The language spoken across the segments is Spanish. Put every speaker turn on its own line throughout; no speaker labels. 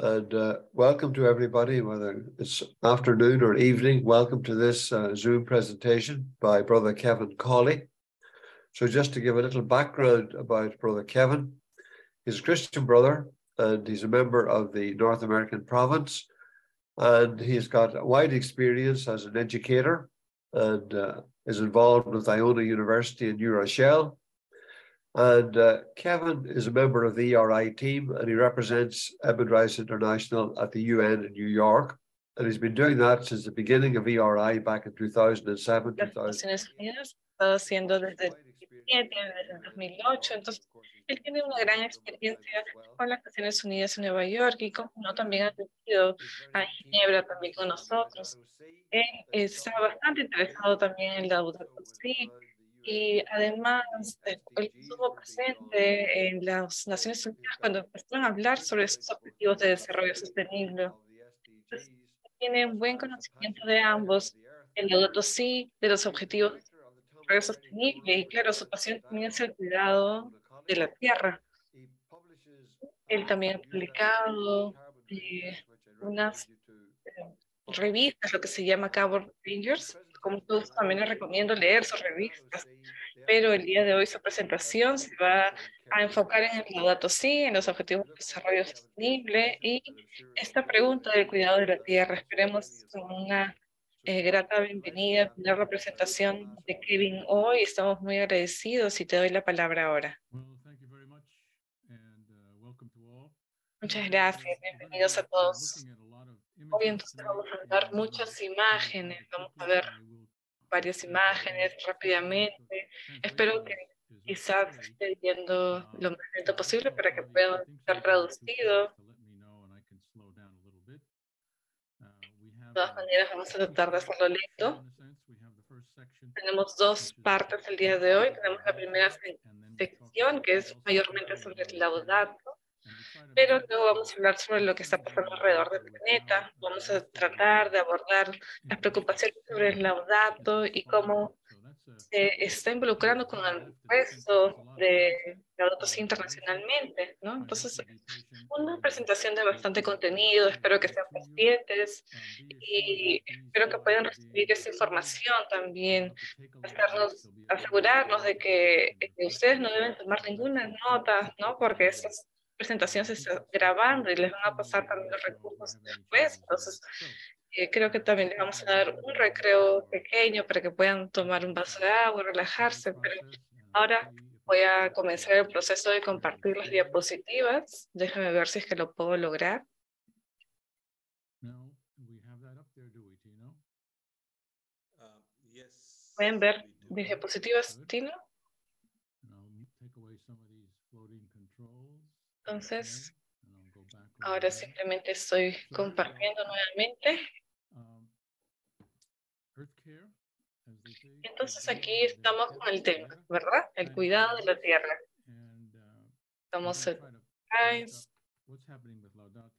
And welcome to everybody, whether it's afternoon or evening. Welcome to this Zoom presentation by Brother Kevin Cawley. So just to give a little background about Brother Kevin, he's a Christian brother and he's a member of the North American province. And he's got a wide experience as an educator and is involved with Iona University in New Rochelle. And Kevin is a member of the ERI team and he represents Eben Rice International at the UN in New York. And he's been doing that since the beginning of ERI back in 2007, 2008.
Estado haciendo desde el 2007, desde el 2008. Entonces, él tiene una gran experiencia con las Naciones Unidas en Nueva York y como no, también ha venido a Ginebra también con nosotros. Él está bastante interesado también en la Laudato Si y además él estuvo presente en las Naciones Unidas cuando empezaron a hablar sobre sus objetivos de desarrollo sostenible. Entonces, tiene un buen conocimiento de ambos, el Laudato Si, de los objetivos sostenible y claro, su pasión también es el cuidado de la tierra. Él también ha publicado unas revistas, lo que se llama Carbon Rangers, como todos también les recomiendo leer sus revistas, pero el día de hoy su presentación se va a enfocar en el Laudato Si, en los objetivos de desarrollo sostenible y esta pregunta del cuidado de la tierra. Esperemos con una grata bienvenida, tener la presentación de Kevin hoy. Estamos muy agradecidos y te doy la palabra ahora. Muchas gracias, bienvenidos a todos. Hoy entonces vamos a dar muchas imágenes, vamos a ver varias imágenes rápidamente. Espero que quizás esté viendo lo más lento posible para que pueda ser traducido. De todas maneras, vamos a tratar de hacerlo lento. Tenemos dos partes el día de hoy. Tenemos la primera sección, que es mayormente sobre el Laudato, pero luego vamos a hablar sobre lo que está pasando alrededor del planeta. Vamos a tratar de abordar las preocupaciones sobre el Laudato y cómo se está involucrando con el resto de Laudato Si internacionalmente, ¿no? Entonces, una presentación de bastante contenido, espero que sean pacientes y espero que puedan recibir esa información también, asegurarnos de que ustedes no deben tomar ninguna nota, ¿no? Porque esas presentaciones se están grabando y les van a pasar también los recursos después, entonces creo que también les vamos a dar un recreo pequeño para que puedan tomar un vaso de agua, relajarse, pero ahora voy a comenzar el proceso de compartir las diapositivas. Déjame ver si es que lo puedo lograr. ¿Pueden ver mis diapositivas, Tino? Entonces, ahora simplemente estoy compartiendo nuevamente. Entonces aquí estamos con el tema, ¿verdad? El cuidado de la tierra. Estamos en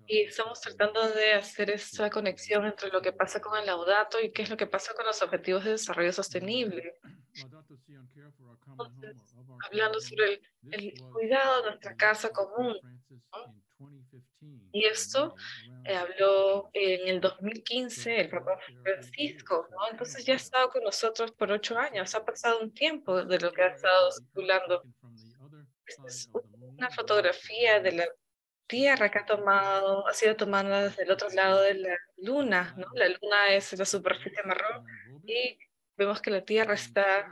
y estamos tratando de hacer esa conexión entre lo que pasa con el Laudato y qué es lo que pasa con los objetivos de desarrollo sostenible. Entonces, hablando sobre el cuidado de nuestra casa común, ¿no? Y esto habló en el 2015 el Papa Francisco, ¿no? Entonces ya ha estado con nosotros por 8 años, ha pasado un tiempo de lo que ha estado circulando. Esta es una fotografía de la Tierra que ha sido tomada desde el otro lado de la Luna, ¿no? La Luna es la superficie marrón y vemos que la Tierra está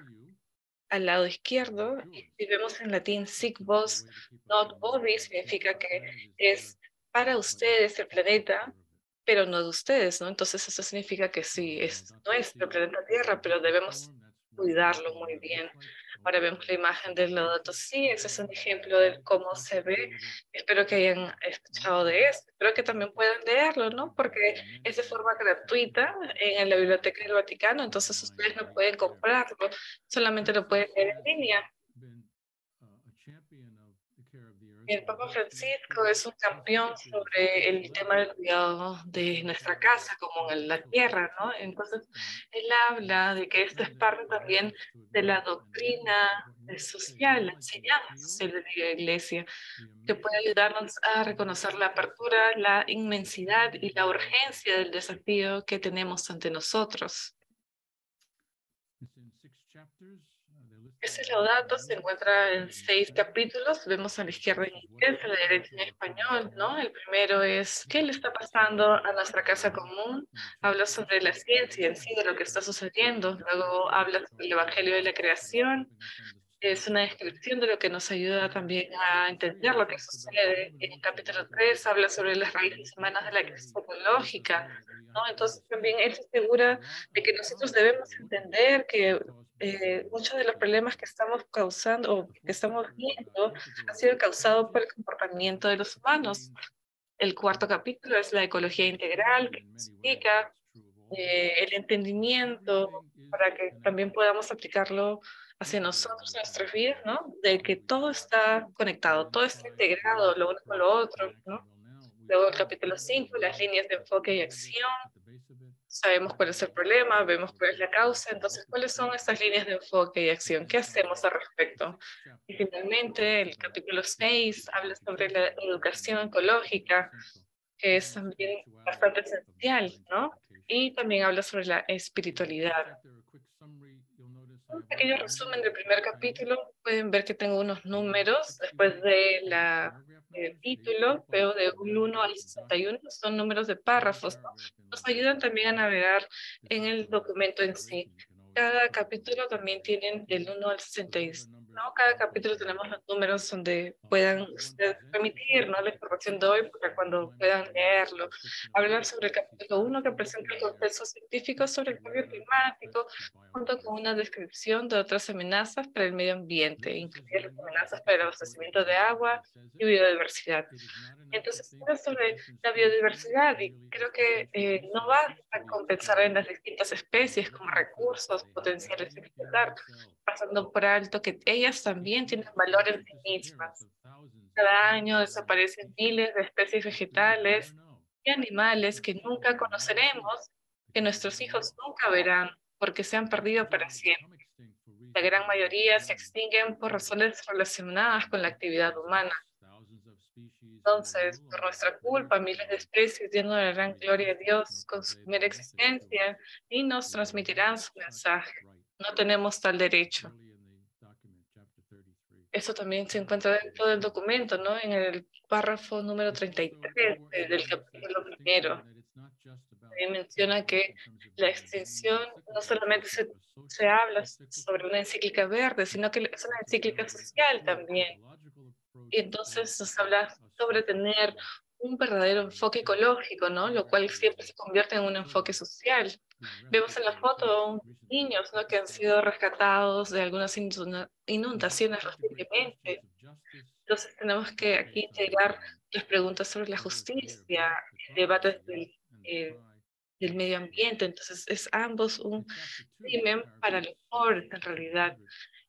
al lado izquierdo y si vemos en latín sic vos not vobis, significa que es para ustedes el planeta, pero no de ustedes, ¿no? Entonces eso significa que sí, es nuestro planeta Tierra, pero debemos cuidarlo muy bien. Ahora vemos la imagen del Laudato Si, ese es un ejemplo de cómo se ve. Espero que hayan escuchado de eso. Espero que también puedan leerlo, ¿no? Porque es de forma gratuita en la Biblioteca del Vaticano, entonces ustedes no pueden comprarlo, solamente lo pueden leer en línea. El Papa Francisco es un campeón sobre el tema del cuidado de nuestra casa, como en la tierra, ¿no? Entonces, él habla de que esto es parte también de la doctrina social, la enseñanza social de la Iglesia, que puede ayudarnos a reconocer la apertura, la inmensidad y la urgencia del desafío que tenemos ante nosotros. Ese Laudato se encuentra en 6 capítulos. Vemos a la izquierda en inglés, a la derecha en español, ¿no? El primero es, ¿qué le está pasando a nuestra casa común? Habla sobre la ciencia en sí, de lo que está sucediendo. Luego habla sobre el Evangelio de la creación. Es una descripción de lo que nos ayuda también a entender lo que sucede. En el capítulo 3 habla sobre las raíces humanas de la crisis ecológica, ¿no? Entonces también él se asegura de que nosotros debemos entender que muchos de los problemas que estamos causando o que estamos viendo han sido causados por el comportamiento de los humanos. El cuarto capítulo es la ecología integral, que explica el entendimiento para que también podamos aplicarlo hacia nosotros, en nuestras vidas, ¿no? De que todo está conectado, todo está integrado, lo uno con lo otro, ¿no? Luego el capítulo 5 las líneas de enfoque y acción. Sabemos cuál es el problema, vemos cuál es la causa, entonces, ¿cuáles son estas líneas de enfoque y acción? ¿Qué hacemos al respecto? Y finalmente, el capítulo 6 habla sobre la educación ecológica, que es también bastante esencial, ¿no? Y también habla sobre la espiritualidad. Un pequeño resumen del primer capítulo. Pueden ver que tengo unos números después de el título, veo de un 1 al 61, son números de párrafos, ¿no? Nos ayudan también a navegar en el documento en sí. Cada capítulo también tienen del 1 al 66, ¿no? Cada capítulo tenemos los números donde puedan ustedes remitir, ¿no? La información de hoy para cuando puedan leerlo. Hablar sobre el capítulo 1 que presenta el contexto científico sobre el cambio climático, junto con una descripción de otras amenazas para el medio ambiente, incluidas las amenazas para el abastecimiento de agua y biodiversidad. Entonces, habla sobre la biodiversidad y creo que no basta con pensar en las distintas especies como recursos potenciales de explotar, pasando por alto que ellas también tienen valor en sí mismas. Cada año desaparecen miles de especies vegetales y animales que nunca conoceremos, que nuestros hijos nunca verán, porque se han perdido para siempre. La gran mayoría se extinguen por razones relacionadas con la actividad humana. Entonces, por nuestra culpa, miles de especies ya no darán gloria a Dios con su mera existencia y nos transmitirán su mensaje. No tenemos tal derecho. Eso también se encuentra dentro del documento, ¿no? En el párrafo número 33 del capítulo primero. También menciona que la extinción no solamente se habla sobre una encíclica verde, sino que es una encíclica social también. Y entonces nos habla sobre tener un verdadero enfoque ecológico, ¿no? Lo cual siempre se convierte en un enfoque social. Vemos en la foto niños, ¿no? Que han sido rescatados de algunas inundaciones recientemente. Entonces tenemos que aquí integrar las preguntas sobre la justicia, debates del medio ambiente. Entonces es ambos un crimen para los pobres en realidad.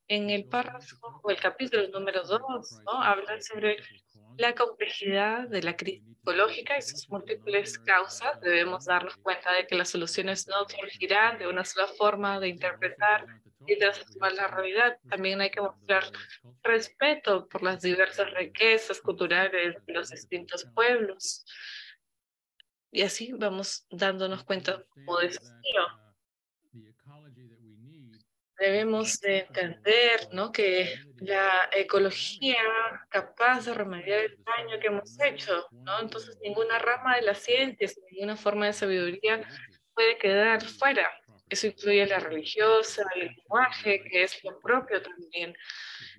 En el párrafo o el capítulo número 2, ¿no? Habla sobre la complejidad de la crisis ecológica y sus múltiples causas. Debemos darnos cuenta de que las soluciones no surgirán de una sola forma de interpretar y transformar la realidad. También hay que mostrar respeto por las diversas riquezas culturales de los distintos pueblos. Y así vamos dándonos cuenta como desafío. Debemos de entender, ¿no? Que la ecología capaz de remediar el daño que hemos hecho, ¿no? Entonces ninguna rama de la ciencia, ninguna forma de sabiduría puede quedar fuera. Eso incluye la religiosa, el lenguaje, que es lo propio también.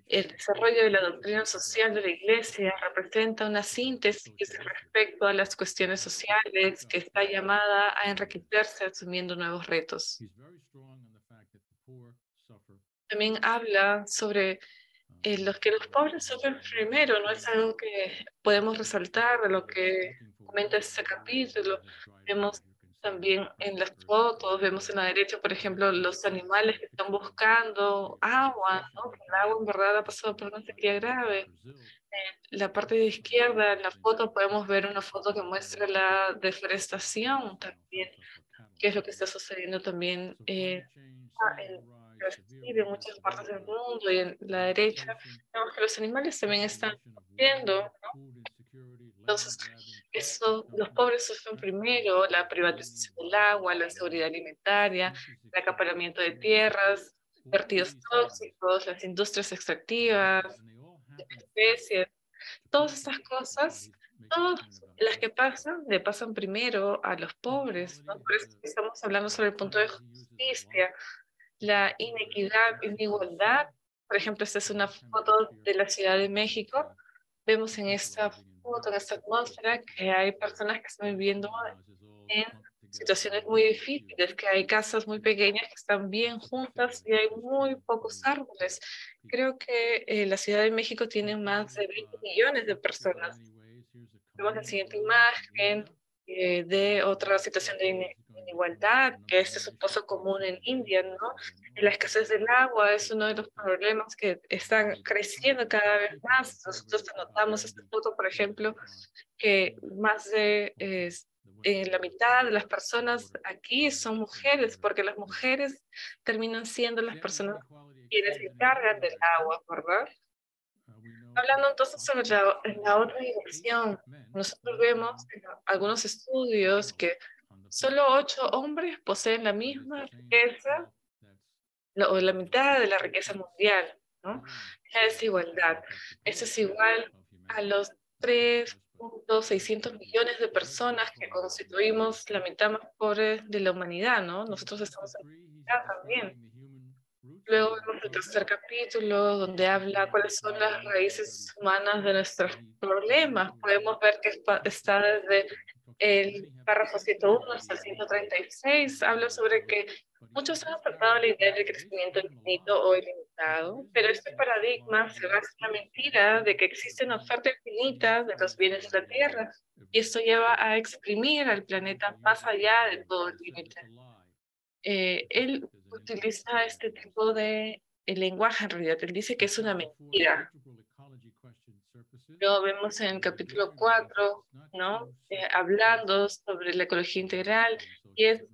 El desarrollo de la doctrina social de la Iglesia representa una síntesis respecto a las cuestiones sociales que está llamada a enriquecerse asumiendo nuevos retos. También habla sobre los que los pobres sufren primero, no es algo que podemos resaltar de lo que comenta este capítulo. Vemos también en las fotos, vemos en la derecha, por ejemplo, los animales que están buscando agua, ¿no? Que el agua en verdad ha pasado por una sequía grave. la parte de izquierda, en la foto, podemos ver una foto que muestra la deforestación también, que es lo que está sucediendo también en Brasil, en muchas partes del mundo, y en la derecha vemos que los animales también están sufriendo, ¿no? Entonces, eso, los pobres sufren primero, la privatización del agua, la inseguridad alimentaria, el acaparamiento de tierras, vertidos tóxicos, las industrias extractivas, especies, todas estas cosas, todas las que pasan, le pasan primero a los pobres, ¿no? Por eso estamos hablando sobre el punto de justicia, la inequidad, inigualdad. Por ejemplo, esta es una foto de la Ciudad de México. Vemos en esta foto, en esta atmósfera, que hay personas que están viviendo en situaciones muy difíciles, que hay casas muy pequeñas que están bien juntas y hay muy pocos árboles. Creo que la Ciudad de México tiene más de 20 millones de personas. Vemos la siguiente imagen de otra situación de inigualdad, que este es un pozo común en India, ¿no? La escasez del agua es uno de los problemas que están creciendo cada vez más. Nosotros notamos esta foto, por ejemplo, que más de la mitad de las personas aquí son mujeres, porque las mujeres terminan siendo las personas quienes se encargan del agua, ¿verdad? Hablando entonces sobre la otra dirección, nosotros vemos en algunos estudios que solo 8 hombres poseen la misma riqueza o la mitad de la riqueza mundial, ¿no? La desigualdad. Eso es igual a los 3.600 millones de personas que constituimos la mitad más pobre de la humanidad, ¿no? Nosotros estamos en la mitad también. Luego vemos el tercer capítulo donde habla cuáles son las raíces humanas de nuestros problemas. Podemos ver que está desde el párrafo 101 hasta el 136. Habla sobre que muchos han aceptado la idea del crecimiento infinito o ilimitado, pero este paradigma se basa en la mentira de que existe una oferta infinita de los bienes de la Tierra, y esto lleva a exprimir al planeta más allá de todo el límite. Él utiliza este tipo de lenguaje en realidad. Él dice que es una mentira. Lo vemos en el capítulo 4, ¿no? Hablando sobre la ecología integral, y es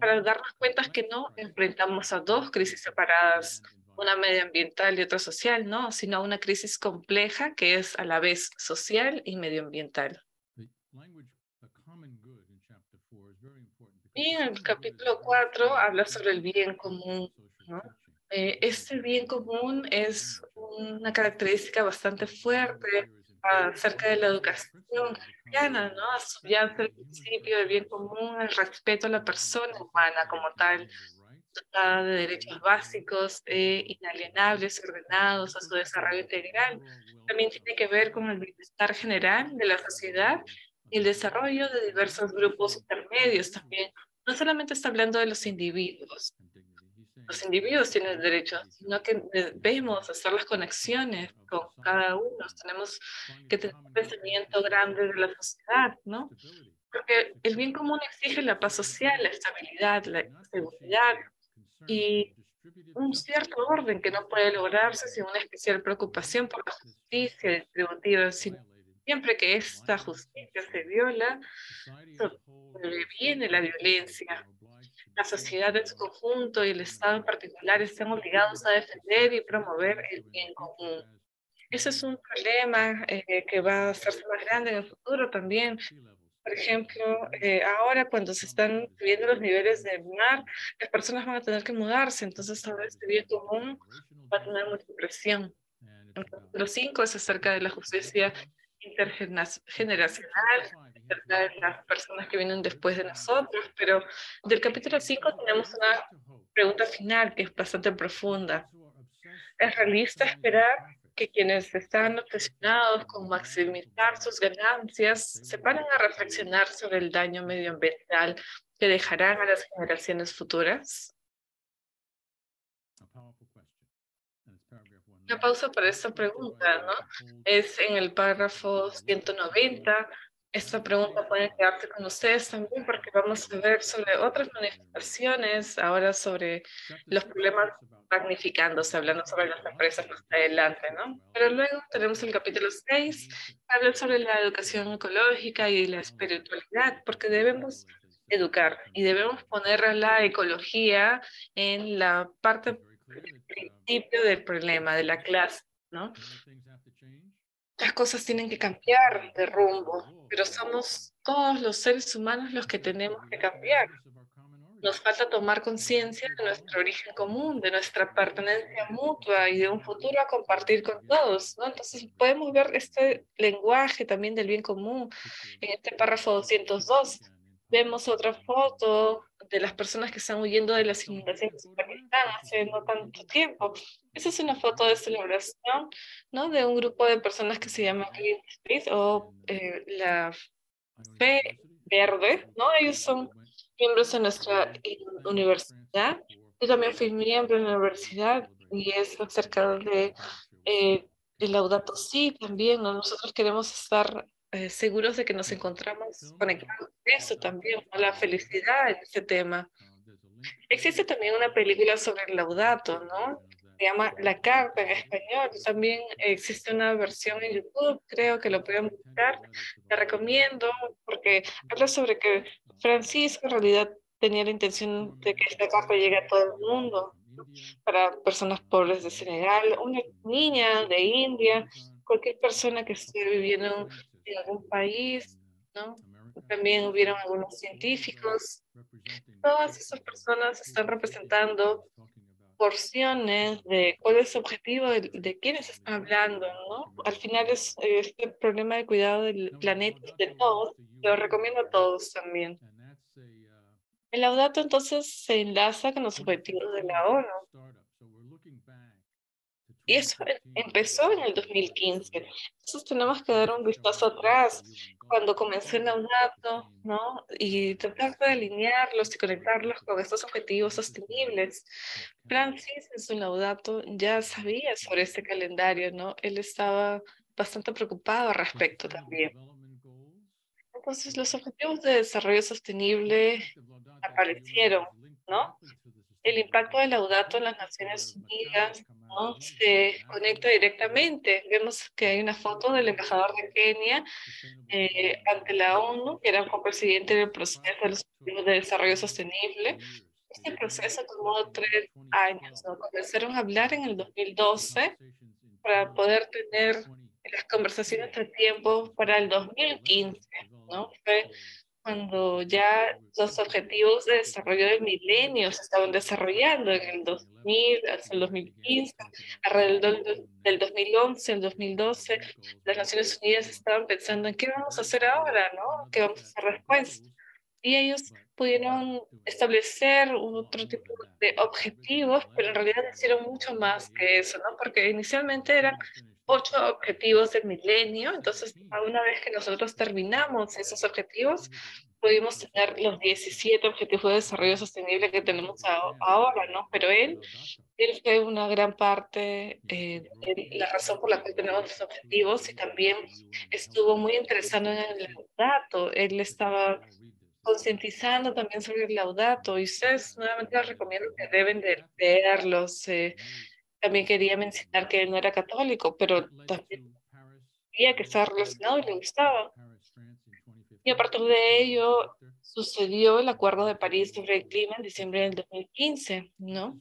para darnos cuenta que no enfrentamos a dos crisis separadas, una medioambiental y otra social, ¿no? Sino a una crisis compleja que es a la vez social y medioambiental. Y en el capítulo 4 habla sobre el bien común, ¿no? Este bien común es una característica bastante fuerte acerca de la educación cristiana, ¿no? Asociarse el principio del bien común, el respeto a la persona humana como tal, dotada de derechos básicos, inalienables, ordenados a su desarrollo integral. También tiene que ver con el bienestar general de la sociedad y el desarrollo de diversos grupos intermedios también. No solamente está hablando de los individuos tienen derechos, sino que debemos hacer las conexiones con cada uno. Tenemos que tener un pensamiento grande de la sociedad, ¿no? Porque el bien común exige la paz social, la estabilidad, la seguridad y un cierto orden que no puede lograrse sin una especial preocupación por la justicia distributiva. Siempre que esta justicia se viola, viene la violencia. La sociedad en su conjunto y el Estado en particular están obligados a defender y promover el bien común. Ese es un problema que va a hacerse más grande en el futuro también. Por ejemplo, ahora cuando se están subiendo los niveles del mar, las personas van a tener que mudarse, entonces todo este bien común va a tener mucha presión. El capítulo 5 es acerca de la justicia intergeneracional, acerca de las personas que vienen después de nosotros, pero del capítulo 5 tenemos una pregunta final que es bastante profunda. ¿Es realista esperar que quienes están obsesionados con maximizar sus ganancias se paren a reflexionar sobre el daño medioambiental que dejarán a las generaciones futuras? Una pausa para esta pregunta, ¿no? Es en el párrafo 190. Esta pregunta puede quedarse con ustedes también porque vamos a ver sobre otras manifestaciones, ahora sobre los problemas magnificándose, hablando sobre las empresas más adelante, ¿no? Pero luego tenemos el capítulo 6, que habla sobre la educación ecológica y la espiritualidad, porque debemos educar y debemos poner a la ecología en la parte principio del problema, de la clase, ¿no? Las cosas tienen que cambiar de rumbo, pero somos todos los seres humanos los que tenemos que cambiar. Nos falta tomar conciencia de nuestro origen común, de nuestra pertenencia mutua y de un futuro a compartir con todos, ¿no? Entonces podemos ver este lenguaje también del bien común en este párrafo 202. Vemos otra foto de las personas que están huyendo de las inundaciones en Pakistán hace no tanto tiempo. Esa es una foto de celebración, ¿no? De un grupo de personas que se llama Clean Street o la Fe Verde, ¿no? Ellos son miembros de nuestra universidad. Yo también fui miembro de la universidad y es acerca de el Laudato Si también, ¿no? Nosotros queremos estar seguros de que nos encontramos conectados con eso también, ¿no? La felicidad en ese tema. Existe también una película sobre el Laudato, ¿no? Se llama La Carta en español. También existe una versión en YouTube, creo que lo pueden buscar. Te recomiendo porque habla sobre que Francisco en realidad tenía la intención de que esta carta llegue a todo el mundo, ¿no? Para personas pobres de Senegal, una niña de India, cualquier persona que esté viviendo en algún país, ¿no? También hubieron algunos científicos. Todas esas personas están representando porciones de cuál es el objetivo de quiénes están hablando, ¿no? Al final es este problema de cuidado del planeta y de todos, lo recomiendo a todos también. El Laudato entonces se enlaza con los objetivos de la ONU. Y eso empezó en el 2015. Entonces tenemos que dar un vistazo atrás cuando comenzó el Laudato, ¿no? Y tratar de alinearlos y conectarlos con estos objetivos sostenibles. Francis en su Laudato ya sabía sobre este calendario, ¿no? Él estaba bastante preocupado al respecto también. Entonces los objetivos de desarrollo sostenible aparecieron, ¿no? El impacto del Laudato en las Naciones Unidas, ¿no? Se conecta directamente. Vemos que hay una foto del embajador de Kenia ante la ONU, que era un copresidente del proceso de los Objetivos de Desarrollo Sostenible. Este proceso tomó 3 años, ¿no? Comenzaron a hablar en el 2012 para poder tener las conversaciones a tiempo para el 2015, ¿no? Fue cuando ya los objetivos de desarrollo del milenio se estaban desarrollando en el 2000 hasta el 2015, alrededor del 2011, el 2012, las Naciones Unidas estaban pensando en qué vamos a hacer ahora, ¿no? ¿Qué vamos a hacer después? Y ellos pudieron establecer otro tipo de objetivos, pero en realidad hicieron mucho más que eso, ¿no? Porque inicialmente eran 8 objetivos del milenio, entonces a una vez que nosotros terminamos esos objetivos, pudimos tener los 17 objetivos de desarrollo sostenible que tenemos ahora, ¿no? Pero él fue una gran parte de la razón por la cual tenemos los objetivos y también estuvo muy interesado en el dato. Él estaba concientizando también sobre el Laudato y ustedes nuevamente les recomiendo que deben de leerlos. También quería mencionar que él no era católico, pero también sabía que estaba relacionado y le gustaba. Y a partir de ello sucedió el Acuerdo de París sobre el clima en diciembre del 2015, ¿no?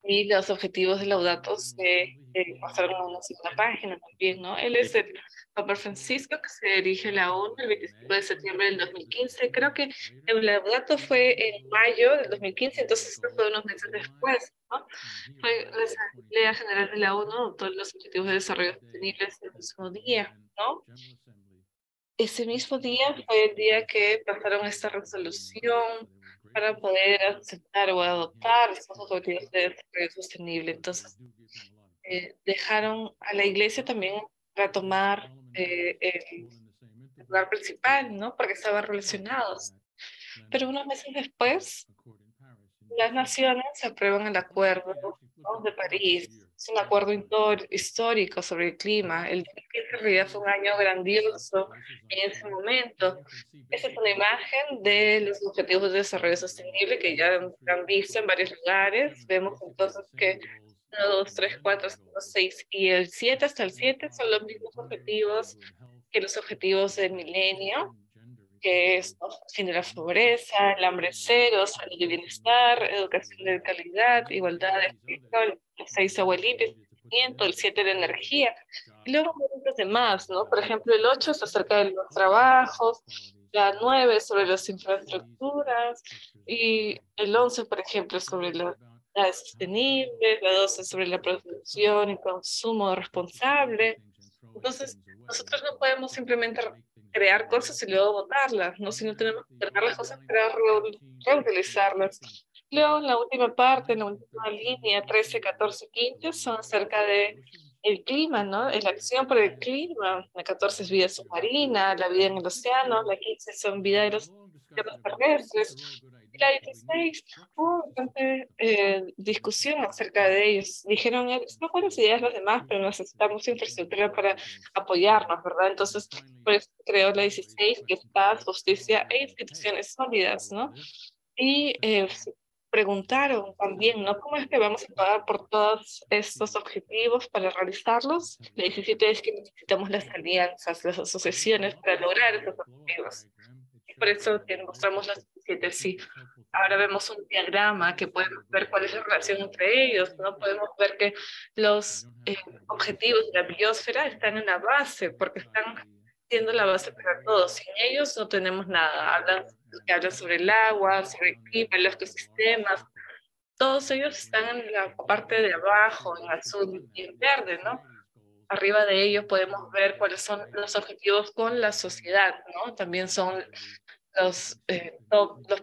Y los objetivos de Laudato se pasaron a una segunda página también, ¿no? Él es el Papa Francisco que se dirige a la ONU el 25 de septiembre del 2015. Creo que el Laudato fue en mayo del 2015, entonces esto fue unos meses después, ¿no? Fue la Asamblea General de la ONU, todos los objetivos de desarrollo sostenible el mismo día, ¿no? Ese mismo día fue el día que pasaron esta resolución para poder aceptar o adoptar estos objetivos de desarrollo sostenible. Entonces, dejaron a la iglesia también retomar el lugar principal, ¿no? Porque estaban relacionados. Pero unos meses después, las naciones aprueban el acuerdo, ¿no? de París es un acuerdo histórico sobre el clima. El 2015 en realidad fue un año grandioso en ese momento. Esa es una imagen de los Objetivos de Desarrollo Sostenible que ya han visto en varios lugares. Vemos entonces que 1, 2, 3, 4, 5, 6 y el 7 hasta el 7 son los mismos objetivos que los objetivos del milenio, que es, ¿no?, fin de la pobreza, el hambre cero, salud y bienestar, educación de calidad, igualdad de género, el 6 agua limpia, saneamiento, el 7 de energía. Y luego los demás, ¿no? Por ejemplo, el 8 está acerca de los trabajos, la 9 sobre las infraestructuras y el 11, por ejemplo, sobre la sostenible, la 12 sobre la producción y consumo responsable. Entonces, nosotros no podemos simplemente crear cosas y luego botarlas, ¿no? Sino tenemos que crear las cosas para reutilizarlas. Luego, en la última parte, en la última línea, 13, 14, 15, son acerca de el clima, ¿no? La acción por el clima. La 14 es vida submarina, la vida en el océano, la 15 son vida de los tierras terrestres. Y la 16, hubo bastante discusión acerca de ellos. Dijeron, son buenas ideas las demás, pero necesitamos infraestructura para apoyarnos, ¿verdad? Entonces, por eso creó la 16, que es paz, justicia e instituciones sólidas, ¿no? Y preguntaron también, ¿no? ¿Cómo es que vamos a pagar por todos estos objetivos para realizarlos? La 17 es que necesitamos las alianzas, las asociaciones para lograr esos objetivos. Y por eso que mostramos las 17, sí. Ahora vemos un diagrama que podemos ver cuál es la relación entre ellos, ¿no? Podemos ver que los objetivos de la biosfera están en la base, porque están siendo la base para todos. Sin ellos no tenemos nada. Hablan sobre el agua, sobre el clima, los ecosistemas. Todos ellos están en la parte de abajo, en azul y en verde, ¿no? Arriba de ellos podemos ver cuáles son los objetivos con la sociedad, ¿no? También son los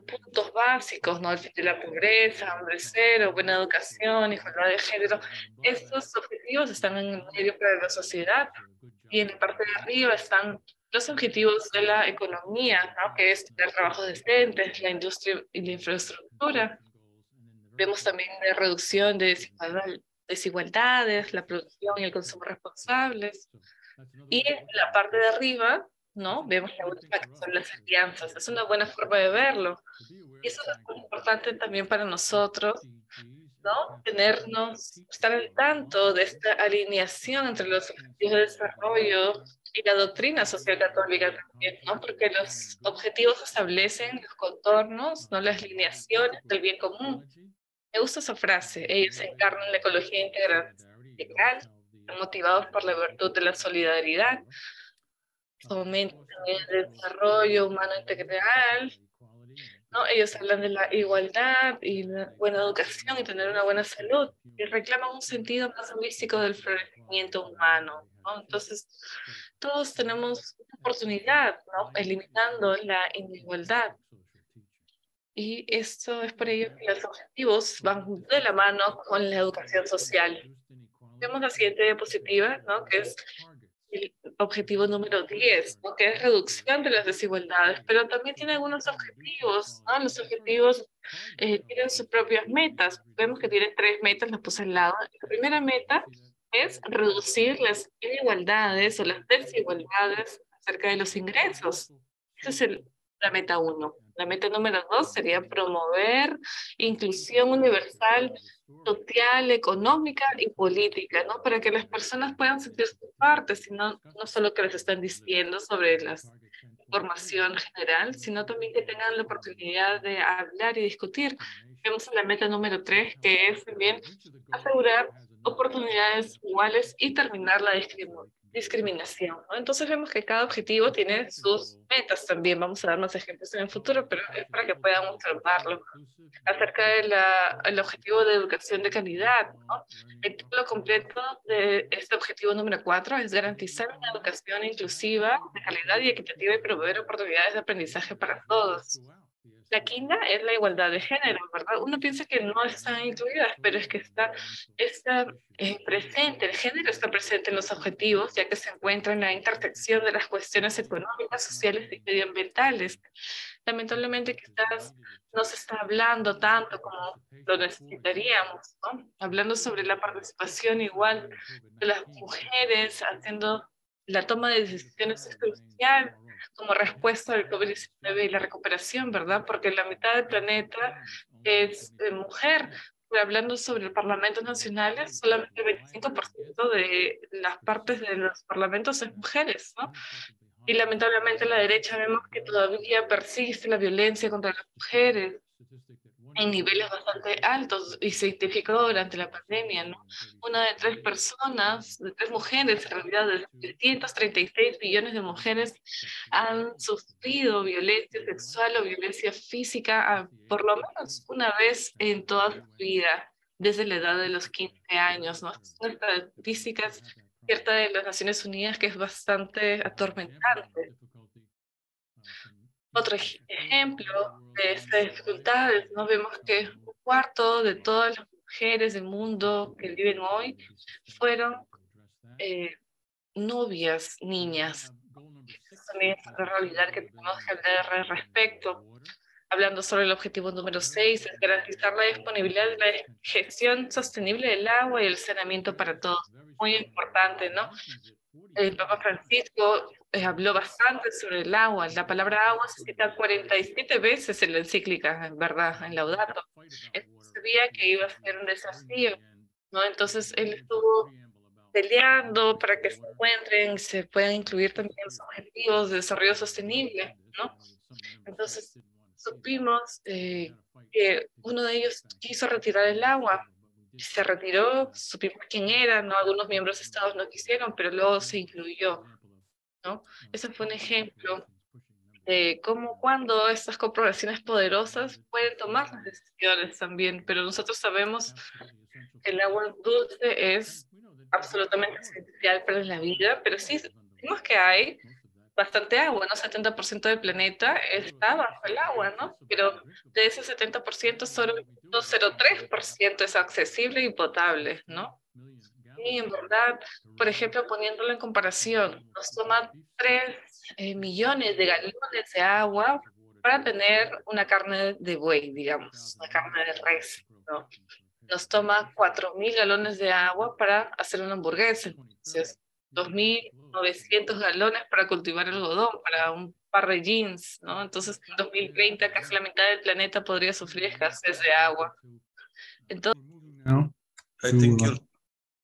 puntos básicos, ¿no? El fin de la pobreza, hambre cero, buena educación, igualdad de género. Estos objetivos están en el medio para la sociedad y en la parte de arriba están los objetivos de la economía, ¿no? Que es el trabajo decente, la industria y la infraestructura. Vemos también la reducción de desigualdades, la producción y el consumo responsables. Y en la parte de arriba, ¿no? Vemos la última que son las alianzas. Es una buena forma de verlo. Y eso es muy importante también para nosotros, ¿no? Estar al tanto de esta alineación entre los objetivos de desarrollo y la doctrina social católica también, ¿no? Porque los objetivos establecen los contornos, ¿no? Las lineaciones del bien común. Me gusta esa frase. Ellos encarnan la ecología integral, motivados por la virtud de la solidaridad, fomentan el desarrollo humano integral, ¿no? Ellos hablan de la igualdad y la buena educación y tener una buena salud, y reclaman un sentido más holístico del florecimiento humano, ¿no? Entonces, todos tenemos una oportunidad, ¿no? Eliminando la inigualdad. Y esto es por ello que los objetivos van de la mano con la educación social. Vemos la siguiente diapositiva, ¿no? Que es el objetivo número 10, ¿no? Que es reducción de las desigualdades, pero también tiene algunos objetivos, ¿no? Los objetivos tienen sus propias metas. Vemos que tiene tres metas, las puse al lado. La primera meta es reducir las inigualdades o las desigualdades acerca de los ingresos. Esa es la meta uno. La meta número 2 sería promover inclusión universal social, económica y política, ¿no? Para que las personas puedan sentirse parte, sino no solo que les están diciendo sobre la información general, sino también que tengan la oportunidad de hablar y discutir. Vemos en la meta número 3, que es también asegurar oportunidades iguales y terminar la discriminación, ¿no? Entonces vemos que cada objetivo tiene sus metas también. Vamos a dar más ejemplos en el futuro, pero es para que puedan observarlo acerca del objetivo de educación de calidad, ¿no? El título completo de este objetivo número 4 es garantizar una educación inclusiva, de calidad y equitativa y proveer oportunidades de aprendizaje para todos. La quinta es la igualdad de género, ¿verdad? Uno piensa que no están incluidas, pero es que está presente, el género está presente en los objetivos, ya que se encuentra en la intersección de las cuestiones económicas, sociales y medioambientales. Lamentablemente quizás no se está hablando tanto como lo necesitaríamos, ¿no? Hablando sobre la participación igual de las mujeres haciendo la toma de decisiones es crucial como respuesta al COVID-19 y la recuperación, ¿verdad? Porque la mitad del planeta es mujer. Pero hablando sobre los parlamentos nacionales, solamente el 25% de las partes de los parlamentos es mujeres, ¿no? Y lamentablemente en la derecha vemos que todavía persiste la violencia contra las mujeres en niveles bastante altos y se identificó durante la pandemia, ¿no? Una de tres personas, de tres mujeres, en realidad de 336 millones de mujeres han sufrido violencia sexual o violencia física por lo menos una vez en toda su vida, desde la edad de los 15 años, ¿no? Es una estadística cierta de las Naciones Unidas que es bastante atormentante. Otro ejemplo de estas dificultades, ¿no? Vemos que un cuarto de todas las mujeres del mundo que viven hoy fueron eh, novias, niñas. Eso también es una realidad que tenemos que hablar al respecto. Hablando sobre el objetivo número 6, es garantizar la disponibilidad de la gestión sostenible del agua y el saneamiento para todos. Muy importante, ¿no? El Papa Francisco habló bastante sobre el agua. La palabra agua se cita 47 veces en la encíclica, en verdad, en Laudato. Él sabía que iba a ser un desafío, ¿no? Entonces él estuvo peleando para que se encuentren, se puedan incluir también los objetivos de desarrollo sostenible, ¿no? Entonces supimos que uno de ellos quiso retirar el agua. Se retiró, supimos quién era, ¿no? Algunos miembros de Estados no quisieron, pero luego se incluyó, ¿no? Ese fue un ejemplo de cómo cuando estas corporaciones poderosas pueden tomar las decisiones también, pero nosotros sabemos que el agua dulce es absolutamente esencial para la vida, pero sí sabemos que hay bastante agua, ¿no? 70% del planeta está bajo el agua, ¿no? Pero de ese 70%, solo el 0,03% es accesible y potable, ¿no? Y en verdad, por ejemplo, poniéndolo en comparación, nos toma 3 millones de galones de agua para tener una carne de buey, digamos, una carne de res, ¿no? Nos toma 4.000 galones de agua para hacer una hamburguesa, entonces 2.900 galones para cultivar algodón, para un par de jeans, ¿no? Entonces, en 2030 casi la mitad del planeta podría sufrir escasez de agua. Entonces,
Now, I think you'll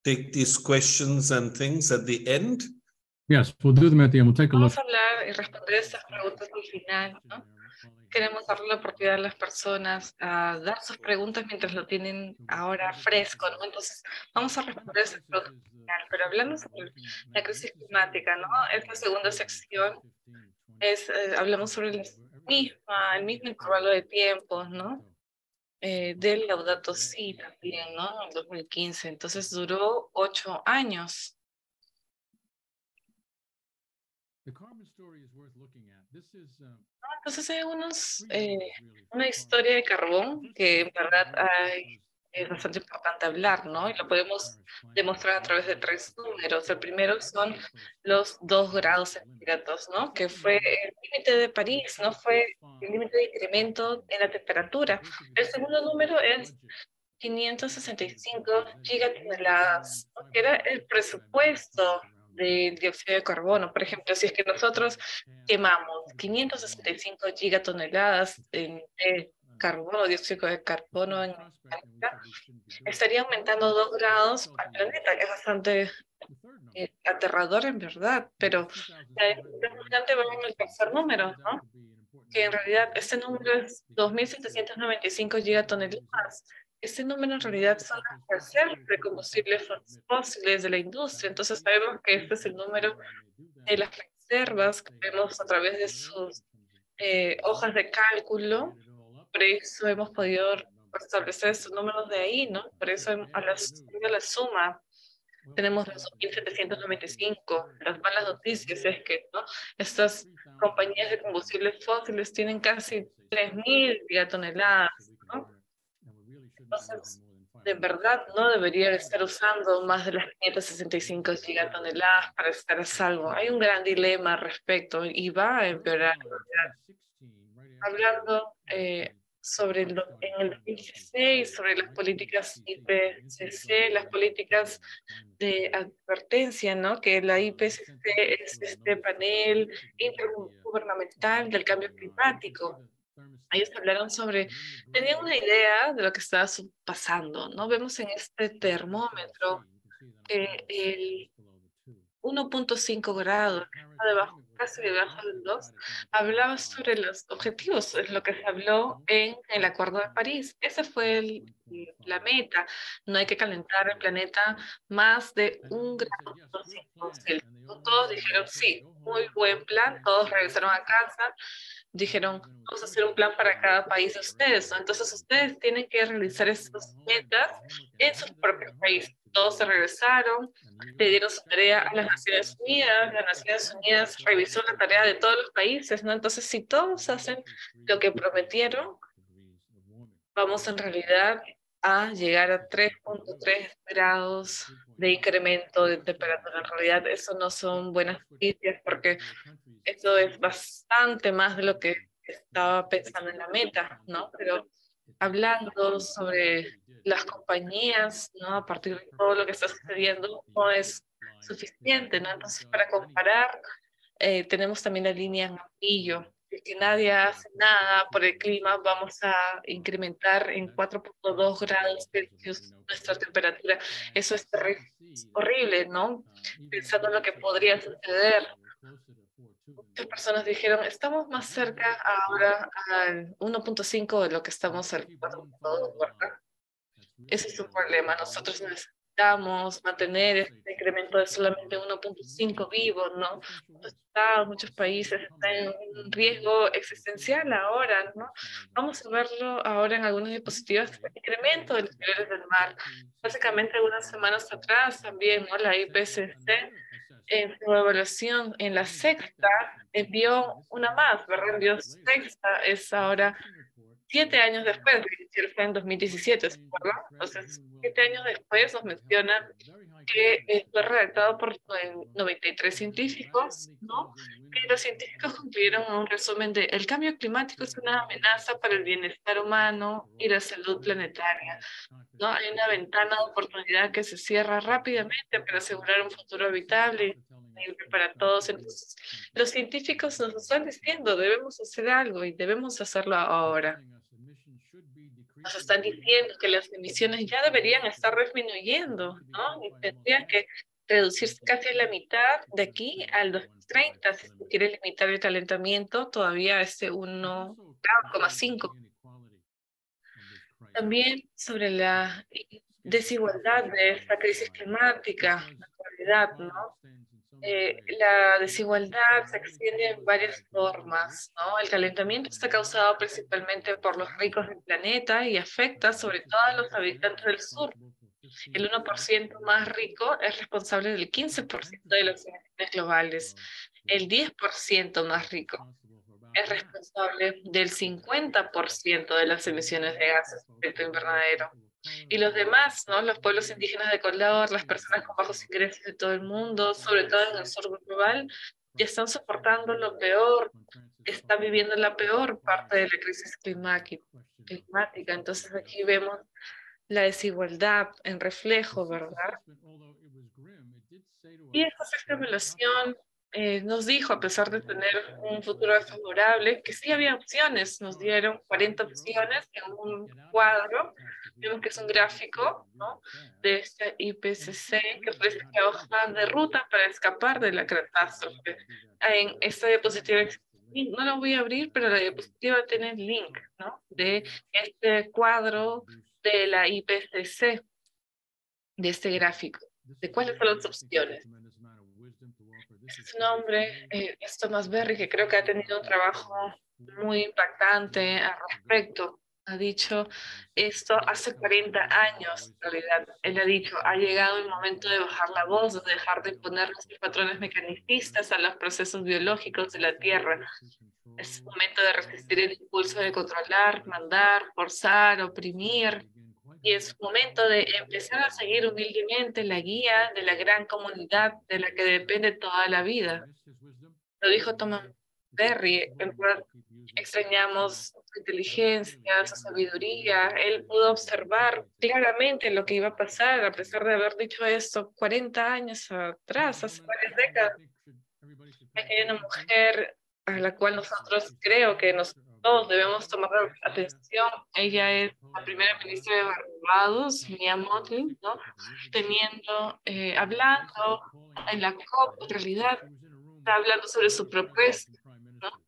take these questions and things at the end.
Yes, we'll do them at the end. We'll take a look.
vamos a hablar y responder estas preguntas al final, ¿no? Queremos darle la oportunidad a las personas a dar sus preguntas mientras lo tienen ahora fresco, ¿no? Entonces, vamos a responder esas preguntas al final, pero hablando sobre la crisis climática, ¿no? Esta segunda sección es, hablamos sobre el mismo intervalo de tiempo, ¿no? Del Laudato Si también, ¿no? En 2015, entonces duró 8 años. Entonces hay una historia de carbón que en verdad es bastante importante hablar, ¿no? Y lo podemos demostrar a través de 3 números. El primero son los 2 grados centígrados, ¿no? Que fue el límite de París, no fue el límite de incremento en la temperatura. El segundo número es 565 gigatoneladas, ¿no? Que era el presupuesto del dióxido de carbono. Por ejemplo, si es que nosotros quemamos 565 gigatoneladas de carbono, dióxido de carbono en el planeta, estaría aumentando 2 grados al planeta, que es bastante aterrador en verdad, pero lo importante va en el tercer número, ¿no? Que en realidad este número es 2.795 gigatoneladas. Este número en realidad son las reservas de combustibles fósiles de la industria. Entonces sabemos que este es el número de las reservas que vemos a través de sus hojas de cálculo. Por eso hemos podido establecer estos números de ahí, ¿no? Por eso a la suma tenemos los 2.795. Las malas noticias es que, ¿no? Estas compañías de combustibles fósiles tienen casi 3.000 gigatoneladas, ¿no? Entonces, de verdad, no deberían estar usando más de las 565 gigatoneladas para estar a salvo. Hay un gran dilema al respecto y va a empeorar. hablando sobre en el 2016, sobre las políticas IPCC, las políticas de advertencia, ¿no? Que la IPCC es este panel intergubernamental del cambio climático. Ellos hablaron sobre, tenían una idea de lo que estaba pasando, ¿no? Vemos en este termómetro que el 1.5 grados, que está debajo, casi debajo del 2, hablaba sobre los objetivos, es lo que se habló en el Acuerdo de París. Esa fue la meta. No hay que calentar el planeta más de 1,5 grados. Todos dijeron sí, muy buen plan, todos regresaron a casa, dijeron, vamos a hacer un plan para cada país de ustedes, ¿no? Entonces ustedes tienen que realizar esas metas en sus propios países. Todos se regresaron, le dieron su tarea a las Naciones Unidas, las Naciones Unidas revisó la tarea de todos los países, ¿no? Entonces, si todos hacen lo que prometieron, vamos en realidad a llegar a 3.3 grados de incremento de temperatura. En realidad, eso no son buenas noticias porque eso es bastante más de lo que estaba pensando en la meta, ¿no? Pero hablando sobre las compañías, ¿no? A partir de todo lo que está sucediendo, no es suficiente, ¿no? Entonces, para comparar, tenemos también la línea en amarillo. Si que nadie hace nada por el clima, vamos a incrementar en 4.2 grados Celsius nuestra temperatura. Eso es horrible, ¿no? Pensando en lo que podría suceder. Muchas personas dijeron, estamos más cerca ahora al 1.5 de lo que estamos al 4.2, ¿verdad? Ese es un problema. Nosotros necesitamos mantener este incremento de solamente 1.5 vivo, ¿no? Muchos estados, muchos países están en un riesgo existencial ahora, ¿no? Vamos a verlo ahora en algunas diapositivas, el incremento de los niveles del mar. Básicamente, algunas semanas atrás también, ¿no? La IPCC en su evaluación en la sexta envió una más, ¿verdad? Envió sexta, es ahora 7 años después, fue en 2017, ¿se acuerdan? Entonces, 7 años después nos mencionan que fue redactado por 93 científicos, ¿no? Que los científicos concluyeron un resumen de el cambio climático es una amenaza para el bienestar humano y la salud planetaria, ¿no? Hay una ventana de oportunidad que se cierra rápidamente para asegurar un futuro habitable y sostenible para todos. Entonces, los científicos nos están diciendo, debemos hacer algo y debemos hacerlo ahora. Nos están diciendo que las emisiones ya deberían estar disminuyendo, ¿no? Y tendrían que reducirse casi a la mitad de aquí al 2030 si se quiere limitar el calentamiento todavía a este 1,5. También sobre la desigualdad de esta crisis climática, la actualidad, ¿no? La desigualdad se extiende en varias formas, ¿no? El calentamiento está causado principalmente por los ricos del planeta y afecta sobre todo a los habitantes del sur. El 1% más rico es responsable del 15% de las emisiones globales. El 10% más rico es responsable del 50% de las emisiones de gases de efecto invernadero. Y los demás, ¿no? Los pueblos indígenas de color, las personas con bajos ingresos de todo el mundo, sobre todo en el sur global, ya están soportando lo peor, están viviendo la peor parte de la crisis climática. Entonces aquí vemos la desigualdad en reflejo, ¿verdad? Y esta sexta evaluación nos dijo, a pesar de tener un futuro favorable, que sí había opciones. Nos dieron 40 opciones en un cuadro. Vemos que es un gráfico, ¿no? De este IPCC que ofrece la hoja de ruta para escapar de la catástrofe. En esta diapositiva, no la voy a abrir, pero la diapositiva tiene el link, ¿no? De este cuadro de la IPCC, de este gráfico, de cuáles son las opciones. Es un hombre, es Thomas Berry, que creo que ha tenido un trabajo muy impactante al respecto. Ha dicho esto hace 40 años, en realidad. Él ha dicho, ha llegado el momento de bajar la voz, de dejar de imponer nuestros patrones mecanicistas a los procesos biológicos de la Tierra. Es momento de resistir el impulso de controlar, mandar, forzar, oprimir. Y es momento de empezar a seguir humildemente la guía de la gran comunidad de la que depende toda la vida. Lo dijo Thomas Berry, extrañamos su inteligencia, su sabiduría. Él pudo observar claramente lo que iba a pasar, a pesar de haber dicho esto 40 años atrás, hace varias décadas. Aquí hay una mujer a la cual nosotros creo que todos debemos tomar atención. Ella es la primera ministra de Barbados, Mia Mottley, ¿no? Hablando en la COP, en realidad, está hablando sobre su propuesta, ¿no?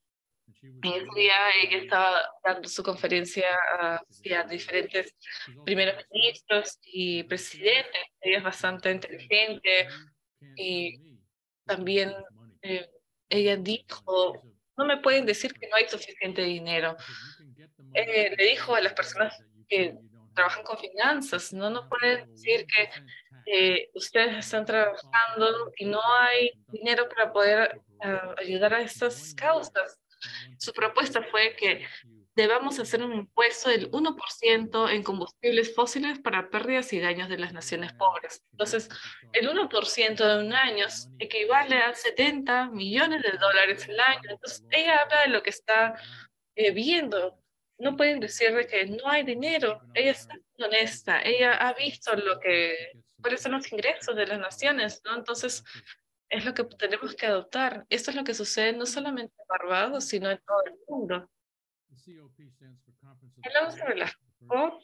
En ese día ella estaba dando su conferencia a diferentes primeros ministros y presidentes. Ella es bastante inteligente y también ella dijo, no me pueden decir que no hay suficiente dinero. Le dijo a las personas que trabajan con finanzas, no pueden decir que ustedes están trabajando y no hay dinero para poder ayudar a estas causas. Su propuesta fue que debamos hacer un impuesto del 1% en combustibles fósiles para pérdidas y daños de las naciones pobres. Entonces, el 1% de un año equivale a 70 millones de dólares al año. Entonces, ella habla de lo que está viendo. No pueden decir de que no hay dinero. Ella está siendo honesta. Ella ha visto cuáles son los ingresos de las naciones, ¿no? Entonces, es lo que tenemos que adoptar. Esto es lo que sucede no solamente en Barbados, sino en todo el mundo. Hablamos sobre las COP.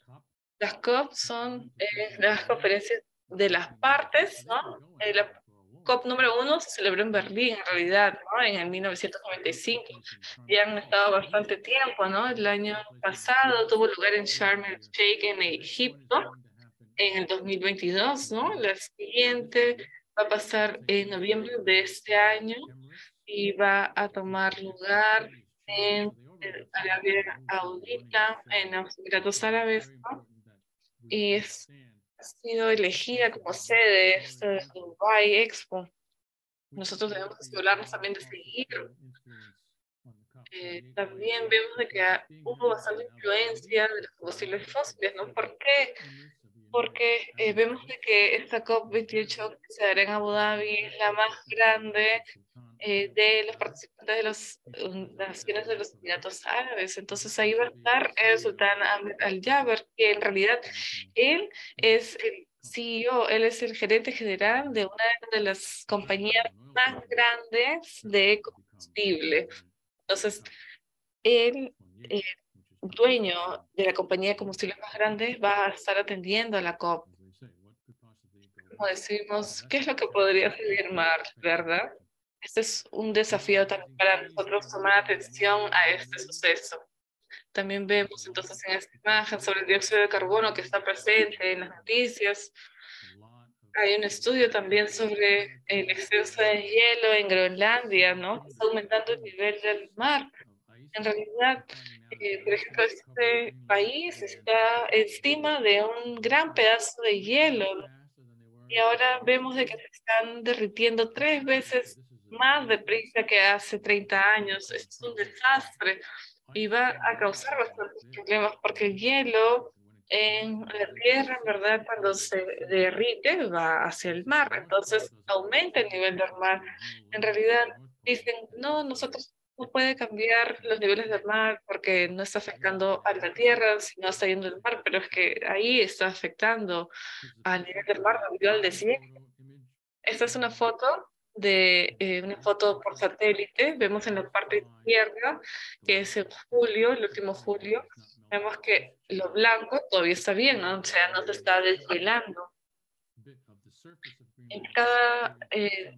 Las COP son las conferencias de las partes, ¿no? La COP número 1 se celebró en Berlín, en realidad, ¿no? En el 1995. Ya han estado bastante tiempo, ¿no? El año pasado tuvo lugar en Sharm el Sheikh, en Egipto, en el 2022, ¿no? La siguiente va a pasar en noviembre de este año y va a tomar lugar en Arabia Saudita, en los Emiratos Árabes, ¿no? Y ha sido elegida como sede de este Dubai Expo. Nosotros debemos asegurarnos también de seguir. También vemos de que hubo bastante influencia de los combustibles fósiles, ¿no? ¿Por qué? Porque vemos de que esta COP28 que se dará en Abu Dhabi es la más grande de los participantes de las naciones de los Emiratos Árabes. Entonces ahí va a estar el sultán Ahmed Al-Jaber, que en realidad él es el CEO, él es el gerente general de una de las compañías más grandes de combustible. Entonces, él, eh, dueño de la compañía de combustibles más grande, va a estar atendiendo a la COP. Como decimos, ¿qué es lo que podría salir mal, verdad? Este es un desafío también para nosotros tomar atención a este suceso. También vemos entonces en esta imagen sobre el dióxido de carbono que está presente en las noticias. Hay un estudio también sobre el exceso de hielo en Groenlandia, ¿no? Está aumentando el nivel del mar. En realidad, por ejemplo, este país está encima de un gran pedazo de hielo, ¿no? Y ahora vemos de que se están derritiendo 3 veces más deprisa que hace 30 años. Es un desastre y va a causar bastantes problemas porque el hielo en la tierra, en verdad, cuando se derrite, va hacia el mar. Entonces aumenta el nivel del mar. En realidad dicen, no, nosotros no puede cambiar los niveles del mar porque no está afectando a la tierra, sino está yendo al mar, pero es que ahí está afectando al nivel del mar debido al deshielo. Esta es una foto por satélite. Vemos en la parte izquierda que es en julio, el último julio. Vemos que lo blanco todavía está bien, ¿no? O sea, no se está deshielando. En cada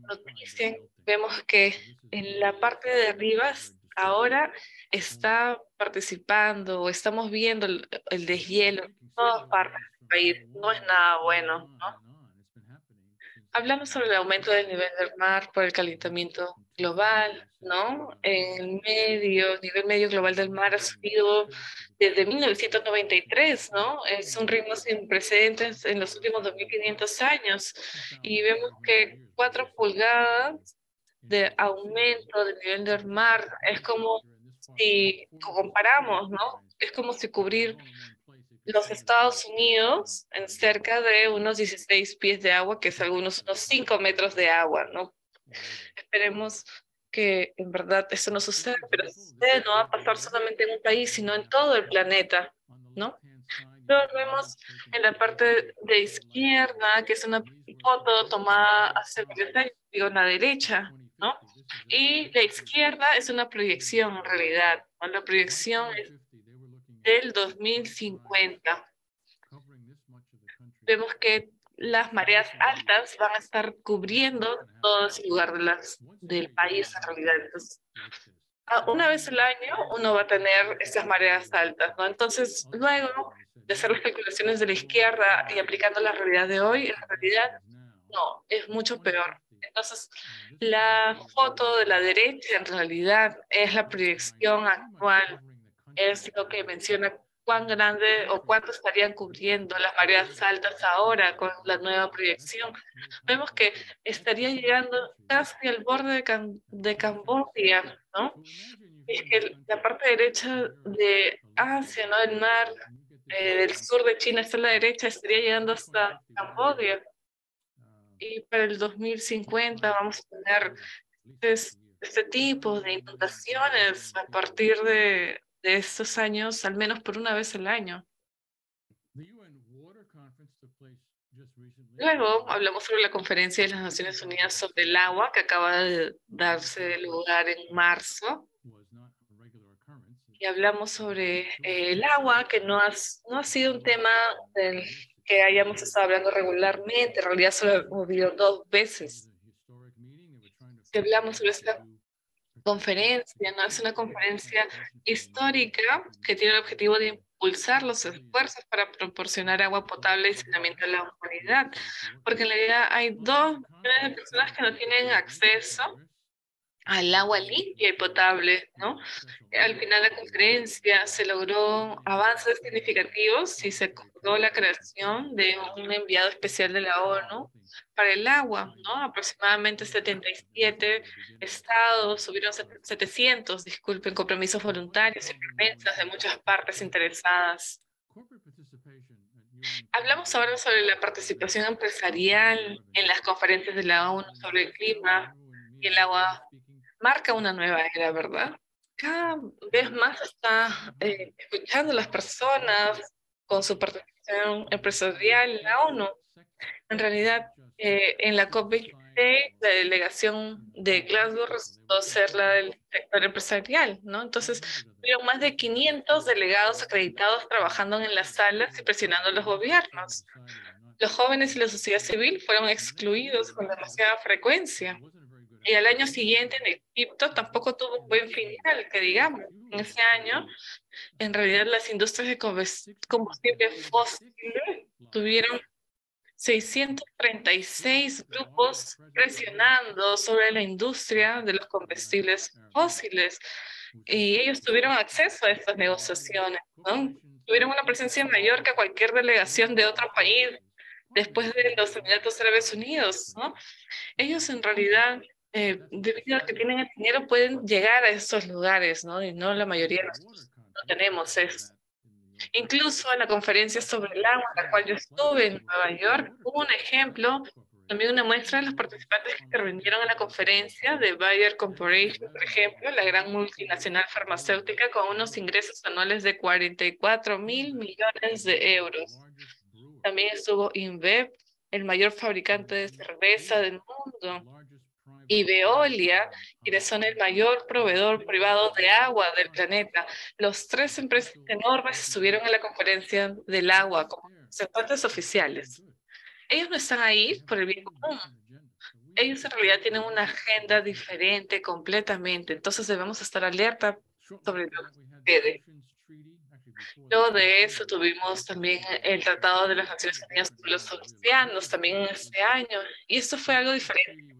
noticia vemos que en la parte de arriba ahora está participando o estamos viendo el deshielo en todas partes del país. No es nada bueno, ¿no? Hablamos sobre el aumento del nivel del mar por el calentamiento global, ¿no? El nivel medio global del mar ha subido desde 1993, ¿no? Es un ritmo sin precedentes en los últimos 2500 años. Y vemos que 4 pulgadas de aumento del nivel del mar es como si comparamos, ¿no? Es como si cubrir los Estados Unidos en cerca de unos 16 pies de agua, que es unos 5 metros de agua, ¿no? Esperemos que en verdad eso no sucede, pero sucede, no va a pasar solamente en un país, sino en todo el planeta, ¿no? Luego vemos en la parte de izquierda, que es una foto tomada hace 10 años, digo, en la derecha, ¿no? Y la izquierda es una proyección en realidad, ¿no? La proyección es del 2050. Vemos que las mareas altas van a estar cubriendo todo ese lugar del país en realidad. Entonces, una vez al año uno va a tener estas mareas altas, ¿no? Entonces, luego de hacer las calculaciones de la izquierda y aplicando la realidad de hoy, en realidad no, es mucho peor. Entonces, la foto de la derecha en realidad es la proyección actual, es lo que menciona cuán grande o cuánto estarían cubriendo las mareas altas ahora con la nueva proyección. Vemos que estaría llegando casi al borde de Camboya, ¿no? Es que la parte derecha de Asia, ¿no? El mar del sur de China está a la derecha, estaría llegando hasta Camboya. Y para el 2050 vamos a tener este tipo de inundaciones a partir de estos años, al menos por una vez al año. Luego hablamos sobre la conferencia de las Naciones Unidas sobre el agua que acaba de darse lugar en marzo. Y hablamos sobre el agua, que no ha sido un tema del que hayamos estado hablando regularmente, en realidad solo hemos habido 2 veces. Si hablamos sobre esta conferencia, ¿no? Es una conferencia histórica que tiene el objetivo de impulsar los esfuerzos para proporcionar agua potable y saneamiento a la humanidad, porque en realidad hay 2 millones de personas que no tienen acceso al agua limpia y potable, ¿no? Al final de la conferencia se logró avances significativos y se acordó la creación de un enviado especial de la ONU para el agua, ¿no? Aproximadamente 77 estados, subieron 700, disculpen, compromisos voluntarios y promesas de muchas partes interesadas. Hablamos ahora sobre la participación empresarial en las conferencias de la ONU sobre el clima y el agua. Marca una nueva era, ¿verdad? Cada vez más está escuchando a las personas con su participación empresarial en la ONU. En realidad, en la COP26, la delegación de Glasgow resultó ser la del sector empresarial, ¿no? Entonces, hubieron más de 500 delegados acreditados trabajando en las salas y presionando a los gobiernos. Los jóvenes y la sociedad civil fueron excluidos con demasiada frecuencia. Y al año siguiente en Egipto tampoco tuvo un buen final, que digamos. En ese año, en realidad, las industrias de combustible fósil tuvieron 636 grupos presionando sobre la industria de los combustibles fósiles. Y ellos tuvieron acceso a estas negociaciones, ¿no? Tuvieron una presencia mayor que cualquier delegación de otro país después de los Emiratos Árabes Unidos, ¿no? Ellos en realidad, debido a que tienen el dinero, pueden llegar a estos lugares, ¿no? Y no la mayoría de nosotros no tenemos eso. Incluso en la conferencia sobre el agua, en la cual yo estuve en Nueva York, hubo un ejemplo, también una muestra de los participantes que intervinieron en la conferencia de Bayer Corporation, por ejemplo, la gran multinacional farmacéutica con unos ingresos anuales de 44.000 millones de euros. También estuvo InBev, el mayor fabricante de cerveza del mundo, y Veolia, quienes son el mayor proveedor privado de agua del planeta. Los 3 empresas enormes estuvieron en la conferencia del agua como representantes oficiales. Ellos no están ahí por el bien común. Ellos en realidad tienen una agenda diferente completamente. Entonces debemos estar alerta sobre lo que sucede. Luego de eso tuvimos también el Tratado de las Naciones Unidas sobre los Océanos, también en este año. Y esto fue algo diferente.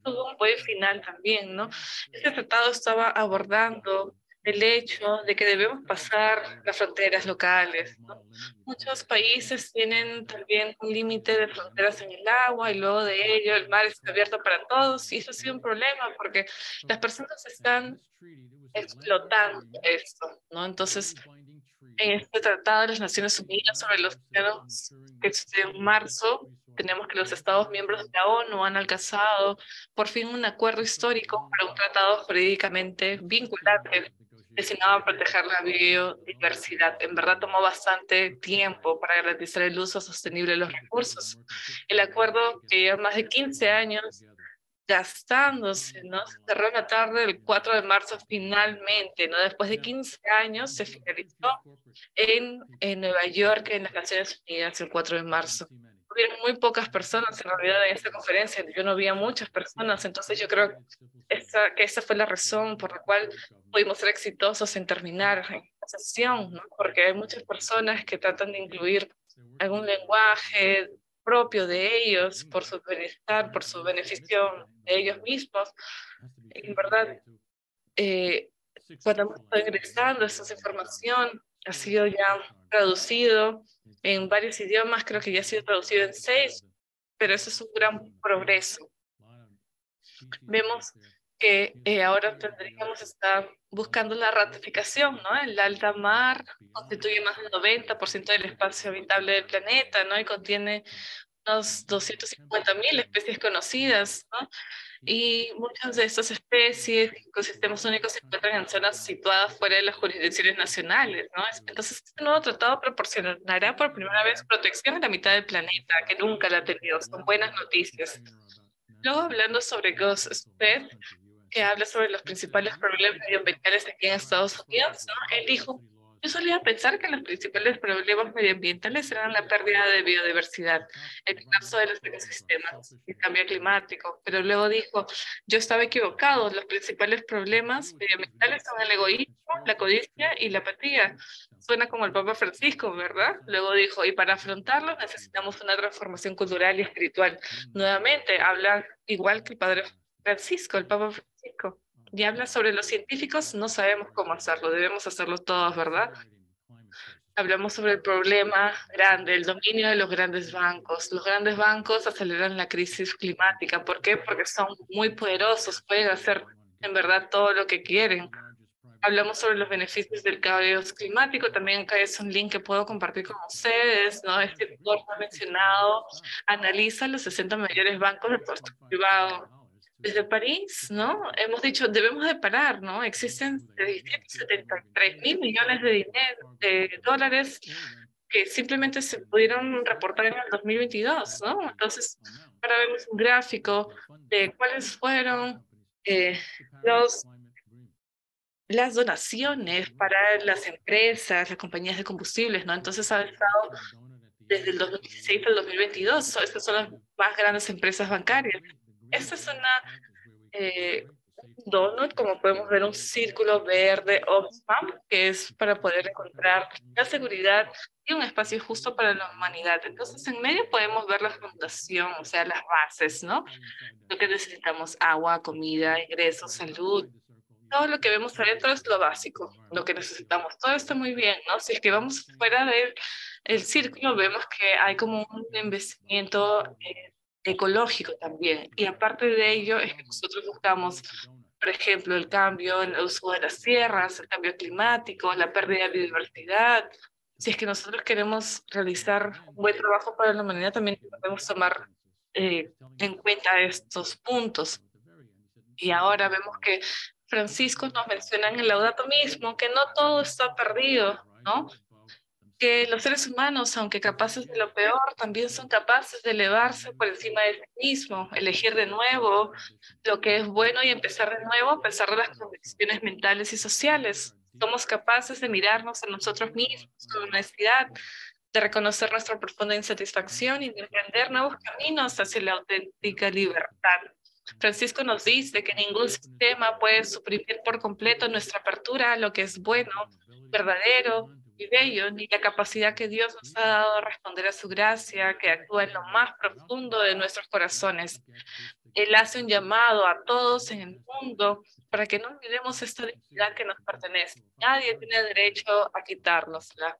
Tuvo un buen final también, ¿no? Este tratado estaba abordando el hecho de que debemos pasar las fronteras locales, ¿no? Muchos países tienen también un límite de fronteras en el agua y luego de ello el mar está abierto para todos y eso ha sido un problema porque las personas están explotando esto, ¿no? Entonces, en este Tratado de las Naciones Unidas sobre los océanos que sucedió en marzo, tenemos que los Estados miembros de la ONU han alcanzado por fin un acuerdo histórico para un tratado jurídicamente vinculante destinado a proteger la biodiversidad. En verdad tomó bastante tiempo para garantizar el uso sostenible de los recursos. El acuerdo que lleva más de 15 años gastándose, ¿no? Se cerró en la tarde del 4 de marzo finalmente, ¿no? Después de 15 años se finalizó en Nueva York, en las Naciones Unidas, el 4 de marzo. Hubieron muy pocas personas en realidad en esta conferencia, yo no vi a muchas personas, entonces yo creo que esa fue la razón por la cual pudimos ser exitosos en terminar en la sesión, ¿no? Porque hay muchas personas que tratan de incluir algún lenguaje propio de ellos, por su bienestar, por su beneficio de ellos mismos. En verdad, cuando hemos estado ingresando esa información, ha sido ya traducido en varios idiomas, creo que ya ha sido traducido en 6, pero eso es un gran progreso. Vemos que ahora tendríamos que estar buscando la ratificación, ¿no? El alta mar constituye más del 90% del espacio habitable del planeta, ¿no? Y contiene unos 250.000 especies conocidas, ¿no? Y muchas de estas especies, ecosistemas únicos, se encuentran en zonas situadas fuera de las jurisdicciones nacionales, ¿no? Entonces, este nuevo tratado proporcionará por primera vez protección a la mitad del planeta, que nunca la ha tenido. Son buenas noticias. Luego, hablando sobre Gus Speth, que habla sobre los principales problemas medioambientales aquí en Estados Unidos, ¿no? Él dijo: yo solía pensar que los principales problemas medioambientales eran la pérdida de biodiversidad, el colapso de los ecosistemas, el cambio climático, pero luego dijo: yo estaba equivocado, los principales problemas medioambientales son el egoísmo, la codicia y la apatía. Suena como el Papa Francisco, ¿verdad? Luego dijo: y para afrontarlos necesitamos una transformación cultural y espiritual. Nuevamente, habla igual que el Padre Francisco, el Papa Francisco. Y habla sobre los científicos, no sabemos cómo hacerlo, debemos hacerlo todos, ¿verdad? Hablamos sobre el problema grande, el dominio de los grandes bancos. Los grandes bancos aceleran la crisis climática. ¿Por qué? Porque son muy poderosos, pueden hacer en verdad todo lo que quieren. Hablamos sobre los beneficios del cambio climático, también acá es un link que puedo compartir con ustedes, ¿no? Este informe mencionado analiza los 60 mayores bancos del sector privado. Desde París, ¿no? Hemos dicho, debemos de parar, ¿no? Existen 73.000 millones de dólares que simplemente se pudieron reportar en el 2022, ¿no? Entonces, ahora vemos un gráfico de cuáles fueron las donaciones para las empresas, las compañías de combustibles, ¿no? Entonces, ha estado desde el 2016 al 2022. Estas son las más grandes empresas bancarias. Esta es un donut, como podemos ver, un círculo verde Oxfam, que es para poder encontrar la seguridad y un espacio justo para la humanidad. Entonces, en medio podemos ver la fundación, o sea, las bases, ¿no? Lo que necesitamos: agua, comida, ingresos, salud. Todo lo que vemos adentro es lo básico, lo que necesitamos. Todo está muy bien, ¿no? Si es que vamos fuera del círculo, vemos que hay como un investimento ecológico también. Y aparte de ello, es que nosotros buscamos, por ejemplo, el cambio en el uso de las tierras, el cambio climático, la pérdida de biodiversidad. Si es que nosotros queremos realizar un buen trabajo para la humanidad, también podemos tomar en cuenta estos puntos. Y ahora vemos que Francisco nos menciona en el Laudato mismo que no todo está perdido, ¿no? Que los seres humanos, aunque capaces de lo peor, también son capaces de elevarse por encima de sí mismo, elegir de nuevo lo que es bueno y empezar de nuevo a pesar de las condiciones mentales y sociales. Somos capaces de mirarnos a nosotros mismos con honestidad, de reconocer nuestra profunda insatisfacción y de emprender nuevos caminos hacia la auténtica libertad. Francisco nos dice que ningún sistema puede suprimir por completo nuestra apertura a lo que es bueno, verdadero y bello, ni la capacidad que Dios nos ha dado de responder a su gracia, que actúa en lo más profundo de nuestros corazones. Él hace un llamado a todos en el mundo para que no olvidemos esta dignidad que nos pertenece. Nadie tiene derecho a quitárnosla.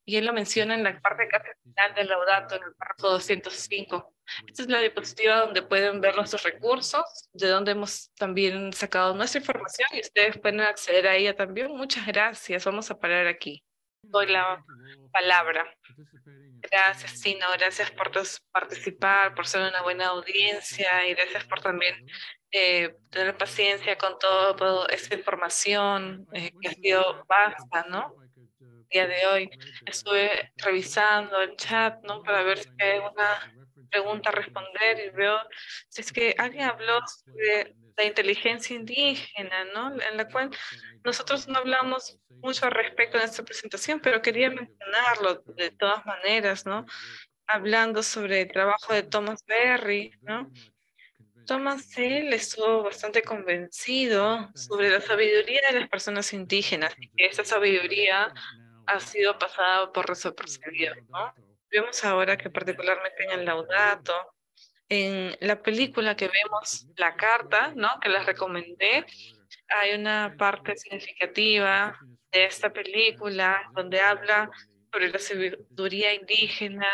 Y él lo menciona en la parte casi final del Laudato, en el párrafo 205. Esta es la diapositiva donde pueden ver nuestros recursos, de donde hemos también sacado nuestra información y ustedes pueden acceder a ella también. Muchas gracias. Vamos a parar aquí. doy la palabra. Gracias, Tino. Gracias por participar, por ser una buena audiencia y gracias por también tener paciencia con toda esta información que ha sido vasta, ¿no? El día de hoy estuve revisando el chat, ¿no? Para ver si hay alguna pregunta a responder y veo si es que alguien habló sobre la inteligencia indígena, ¿no? En la cual nosotros no hablamos mucho al respecto en esta presentación, pero quería mencionarlo de todas maneras, ¿no? Hablando sobre el trabajo de Thomas Berry, ¿no? Thomas él estuvo bastante convencido sobre la sabiduría de las personas indígenas y que esa sabiduría ha sido pasada por desapercibido, ¿no? Vemos ahora que particularmente en el Laudato, en la película que vemos, La Carta, ¿no? Que les recomendé, hay una parte significativa de esta película donde habla sobre la sabiduría indígena,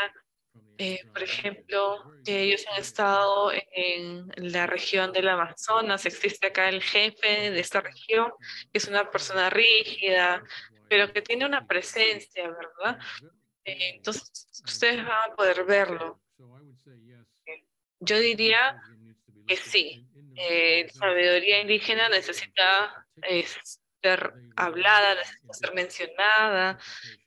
por ejemplo, que ellos han estado en la región del Amazonas, existe acá el jefe de esta región, que es una persona rígida, pero que tiene una presencia, ¿verdad? Entonces, ustedes van a poder verlo. Yo diría que sí, sabiduría indígena necesita ser hablada, necesita ser mencionada,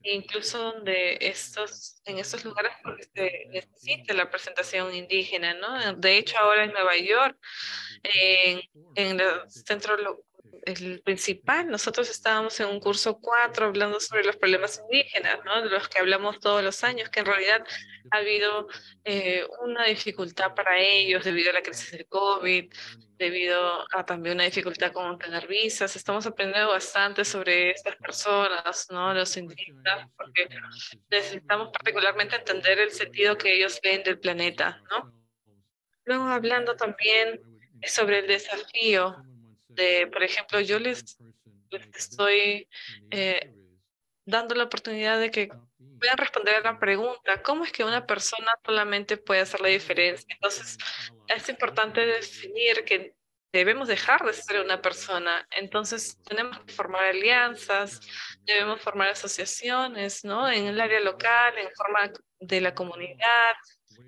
e incluso en estos lugares porque se necesita la presentación indígena, ¿no? De hecho, ahora en Nueva York, en, en el centro el principal, nosotros estábamos en un curso 4 hablando sobre los problemas indígenas, ¿no? De los que hablamos todos los años, que en realidad ha habido una dificultad para ellos debido a la crisis del COVID, debido a también una dificultad con obtener visas. Estamos aprendiendo bastante sobre estas personas, ¿no? Los indígenas, porque necesitamos particularmente entender el sentido que ellos ven del planeta, ¿no? Luego hablando también sobre el desafío de, por ejemplo, les estoy dando la oportunidad de que puedan responder a la pregunta, ¿cómo es que una persona solamente puede hacer la diferencia? Entonces, es importante definir que debemos dejar de ser una persona. Entonces, tenemos que formar alianzas, debemos formar asociaciones, ¿no? En el área local, en forma de la comunidad,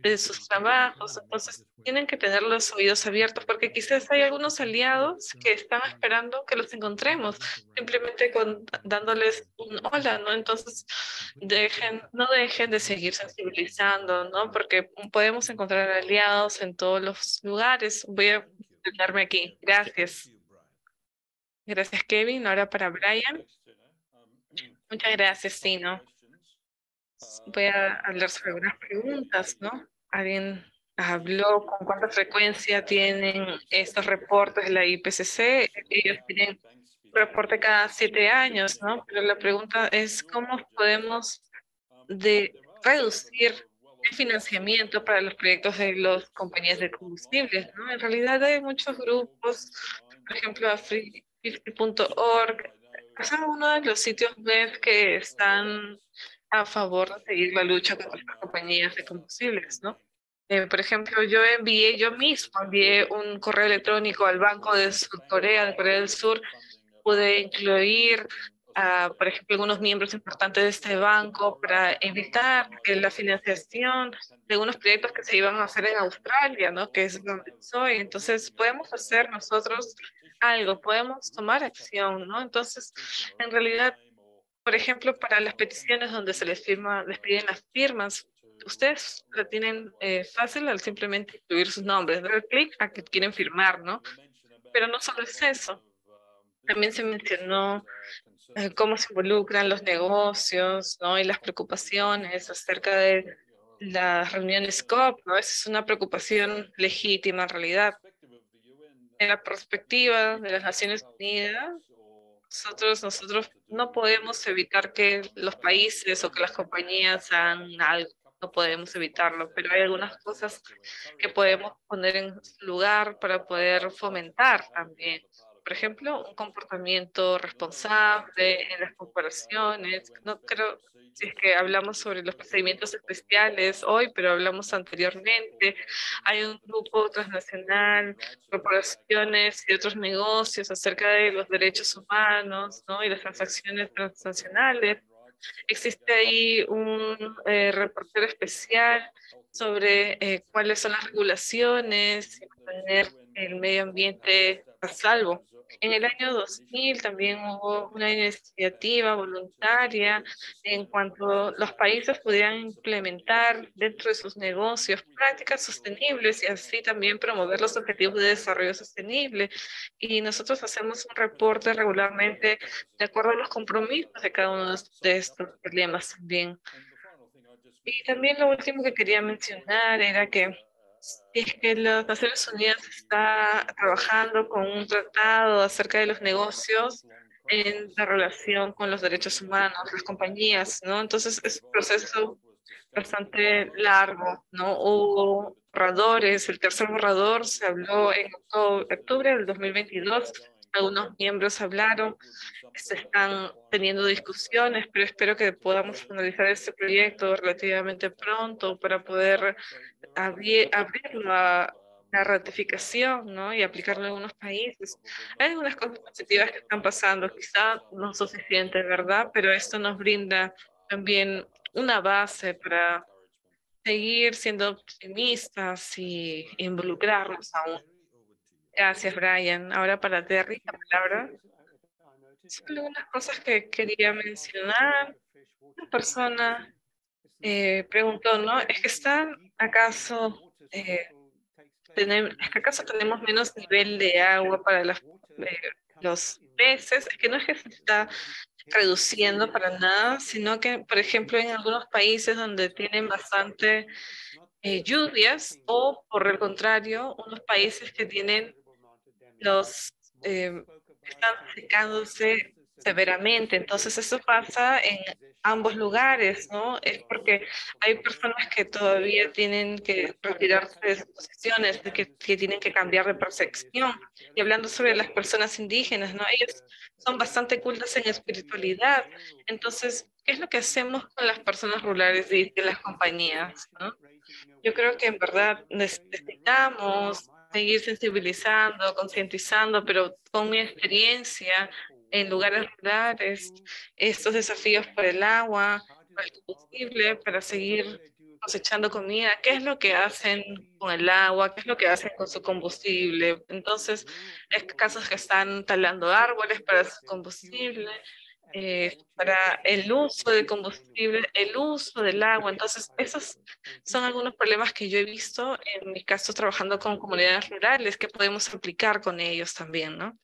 de sus trabajos. Entonces, tienen que tener los oídos abiertos porque quizás hay algunos aliados que están esperando que los encontremos, simplemente dándoles un hola, ¿no? Entonces, no dejen de seguir sensibilizando, ¿no? Porque podemos encontrar aliados en todos los lugares. Voy a sentarme aquí. Gracias. Gracias, Kevin. Ahora para Brian. Muchas gracias, Tino. Voy a hablar sobre algunas preguntas, ¿no? Alguien habló con cuánta frecuencia tienen estos reportes de la IPCC. Ellos tienen un reporte cada 7 años, ¿no? Pero la pregunta es cómo podemos reducir el financiamiento para los proyectos de las compañías de combustibles, ¿no? En realidad hay muchos grupos, por ejemplo, Free50.org, son uno de los sitios web que están a favor de seguir la lucha contra las compañías de combustibles, ¿no? Por ejemplo, yo mismo envié un correo electrónico al Banco de Corea, de Corea del Sur, pude incluir por ejemplo, algunos miembros importantes de este banco para evitar que la financiación de algunos proyectos que se iban a hacer en Australia, ¿no? Que es donde soy. Entonces, podemos hacer nosotros algo, podemos tomar acción, ¿no? Entonces, en realidad, por ejemplo, para las peticiones donde les piden las firmas, ustedes la tienen fácil al simplemente incluir sus nombres, dar clic a que quieren firmar, ¿no? Pero no solo es eso. También se mencionó cómo se involucran los negocios, ¿no? Y las preocupaciones acerca de las reuniones COP, ¿no? Esa es una preocupación legítima en realidad. En la perspectiva de las Naciones Unidas, nosotros no podemos evitar que los países o que las compañías hagan algo, no podemos evitarlo, pero hay algunas cosas que podemos poner en su lugar para poder fomentar también. Por ejemplo, un comportamiento responsable en las corporaciones. No creo, si es que hablamos sobre los procedimientos especiales hoy, pero hablamos anteriormente. Hay un grupo transnacional, corporaciones y otros negocios acerca de los derechos humanos, ¿no? Y las transacciones transnacionales. Existe ahí un reportero especial sobre cuáles son las regulaciones y mantener el medio ambiente a salvo. En el año 2000 también hubo una iniciativa voluntaria en cuanto los países pudieran implementar dentro de sus negocios prácticas sostenibles y así también promover los objetivos de desarrollo sostenible. Y nosotros hacemos un reporte regularmente de acuerdo a los compromisos de cada uno de estos problemas también. Y también lo último que quería mencionar era que si es que las Naciones Unidas está trabajando con un tratado acerca de los negocios en la relación con los derechos humanos, las compañías, ¿no? Entonces es un proceso bastante largo, ¿no? Hubo borradores, el tercer borrador se habló en octubre del 2022, algunos miembros hablaron, se están teniendo discusiones, pero espero que podamos finalizar este proyecto relativamente pronto para poder abrirlo a la ratificación, ¿no? Y aplicarlo en algunos países. Hay algunas cosas positivas que están pasando, quizá no suficiente, ¿verdad? Pero esto nos brinda también una base para seguir siendo optimistas y involucrarnos aún. Gracias, Brian. Ahora para Terry, la palabra. Solo unas cosas que quería mencionar. Una persona preguntó, ¿no? ¿Es que están acaso, es que acaso tenemos menos nivel de agua para los peces? Es que no es que se está reduciendo para nada, sino que, por ejemplo, en algunos países donde tienen bastante lluvias o, por el contrario, unos países que tienen los están secándose severamente. Entonces eso pasa en ambos lugares, ¿no? Es porque hay personas que todavía tienen que retirarse de sus posiciones, que tienen que cambiar de percepción. Y hablando sobre las personas indígenas, ¿no? Ellos son bastante cultas en espiritualidad. Entonces, ¿qué es lo que hacemos con las personas rurales y de las compañías, ¿no? Yo creo que en verdad necesitamos seguir sensibilizando, concientizando, pero con mi experiencia en lugares rurales, estos desafíos por el agua, por el combustible, para seguir cosechando comida, ¿qué es lo que hacen con el agua? ¿Qué es lo que hacen con su combustible? Entonces, es casos que están talando árboles para su combustible, para el uso de combustible, el uso del agua. Entonces, esos son algunos problemas que yo he visto en mi caso trabajando con comunidades rurales que podemos aplicar con ellos también, ¿no?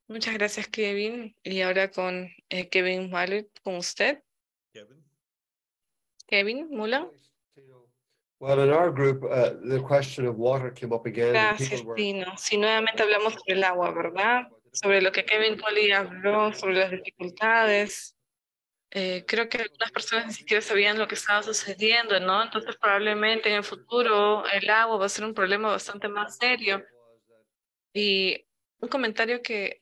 Muchas gracias, Kevin. Y ahora con Kevin Mallet, con usted.
Kevin?
Kevin Mula.
Well, in our group, the question of water came up again. And
Gracias,
people were...
Tino. Si nuevamente hablamos sobre el agua, ¿verdad? Sobre lo que Kevin Colley habló, sobre las dificultades. Creo que algunas personas ni siquiera sabían lo que estaba sucediendo, ¿no? Entonces probablemente en el futuro el agua va a ser un problema bastante más serio. Y un comentario que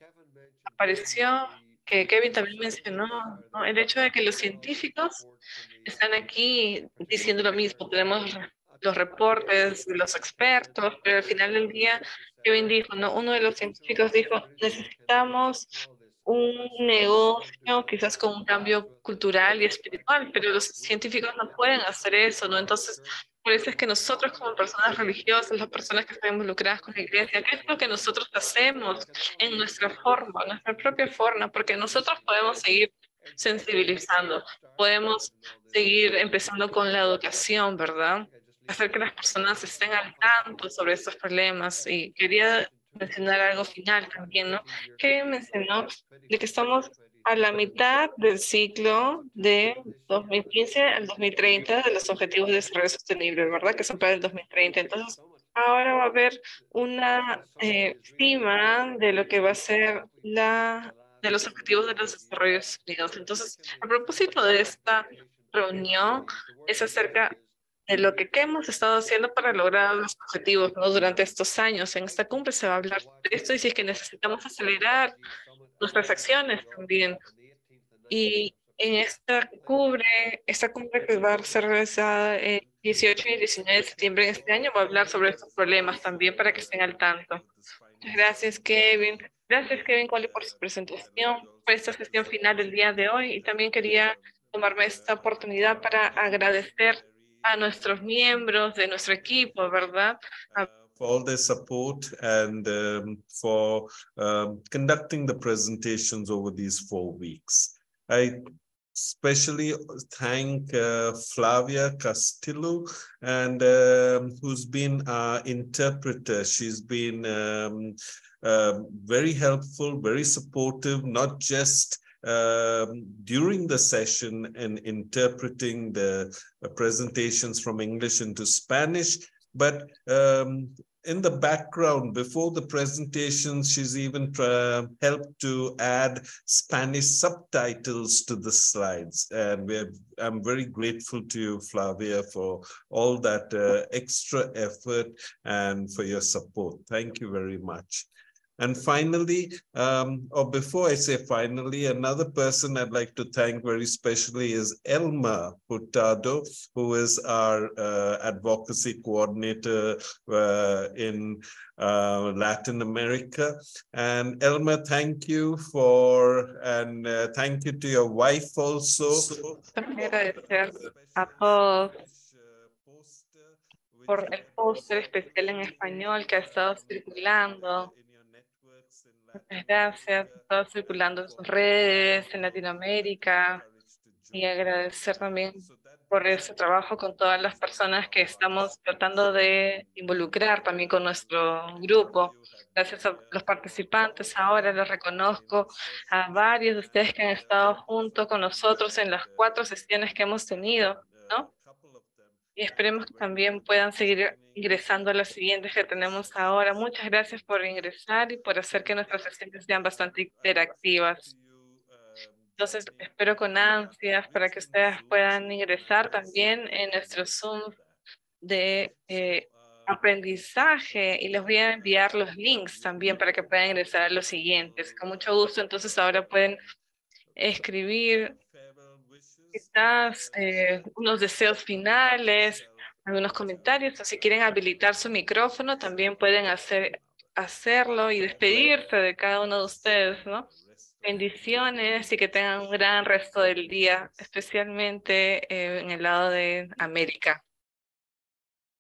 apareció, que Kevin también mencionó, ¿no? El hecho de que los científicos están aquí diciendo lo mismo. Tenemos los reportes de los expertos, pero al final del día, Kevin dijo, ¿no? Uno de los científicos dijo, necesitamos un negocio quizás con un cambio cultural y espiritual, pero los científicos no pueden hacer eso, ¿no? Entonces, por eso es que nosotros como personas religiosas, las personas que están involucradas con la iglesia, ¿qué es lo que nosotros hacemos en nuestra forma, nuestra propia forma? Porque nosotros podemos seguir sensibilizando, podemos seguir empezando con la educación, ¿verdad? Hacer que las personas estén al tanto sobre estos problemas. Y quería mencionar algo final también, ¿no? Que mencionó de que estamos a la mitad del ciclo de 2015 al 2030 de los Objetivos de Desarrollo Sostenible, ¿verdad? Que son para el 2030. Entonces, ahora va a haber una estima de lo que va a ser de los Objetivos de los Desarrollos Unidos. Entonces, a propósito de esta reunión, es acerca de lo que hemos estado haciendo para lograr los objetivos, ¿no? Durante estos años. En esta cumbre se va a hablar de esto y si es que necesitamos acelerar nuestras acciones también. Y en esta cumbre que va a ser realizada el 18 y 19 de septiembre de este año, va a hablar sobre estos problemas también para que estén al tanto. Muchas gracias, Kevin. Gracias, Kevin Colley, por su presentación, por esta sesión final del día de hoy. Y también quería tomarme esta oportunidad para agradecer a nuestros miembros de nuestro equipo, ¿verdad?
For all their support and for conducting the presentations over these 4 weeks. I especially thank Flavia Castillo, and who's been our interpreter. She's been very helpful, very supportive, not just during the session and interpreting the presentations from English into Spanish, but in the background, before the presentations, she's even helped to add Spanish subtitles to the slides. And I'm very grateful to you, Flavia, for all that extra effort and for your support. Thank you very much. And finally, or before I say finally, another person I'd like to thank very specially is Elma Hurtado, who is our advocacy coordinator in Latin America. And Elma, thank you and thank you to your wife also.
Agradecer a todos por el póster especial en español que ha estado circulando. Muchas gracias. Está circulando en sus redes en Latinoamérica, y agradecer también por ese trabajo con todas las personas que estamos tratando de involucrar también con nuestro grupo. Gracias a los participantes. Ahora les reconozco a varios de ustedes que han estado junto con nosotros en las 4 sesiones que hemos tenido, ¿no? Y esperemos que también puedan seguir ingresando a las siguientes que tenemos ahora. Muchas gracias por ingresar y por hacer que nuestras sesiones sean bastante interactivas. Entonces, espero con ansias para que ustedes puedan ingresar también en nuestro Zoom de aprendizaje, y les voy a enviar los links también para que puedan ingresar a los siguientes. Con mucho gusto, entonces ahora pueden escribir quizás unos deseos finales, algunos comentarios, o si quieren habilitar su micrófono, también pueden hacerlo y despedirse de cada uno de ustedes, ¿no? Bendiciones y que tengan un gran resto del día, especialmente en el lado de América.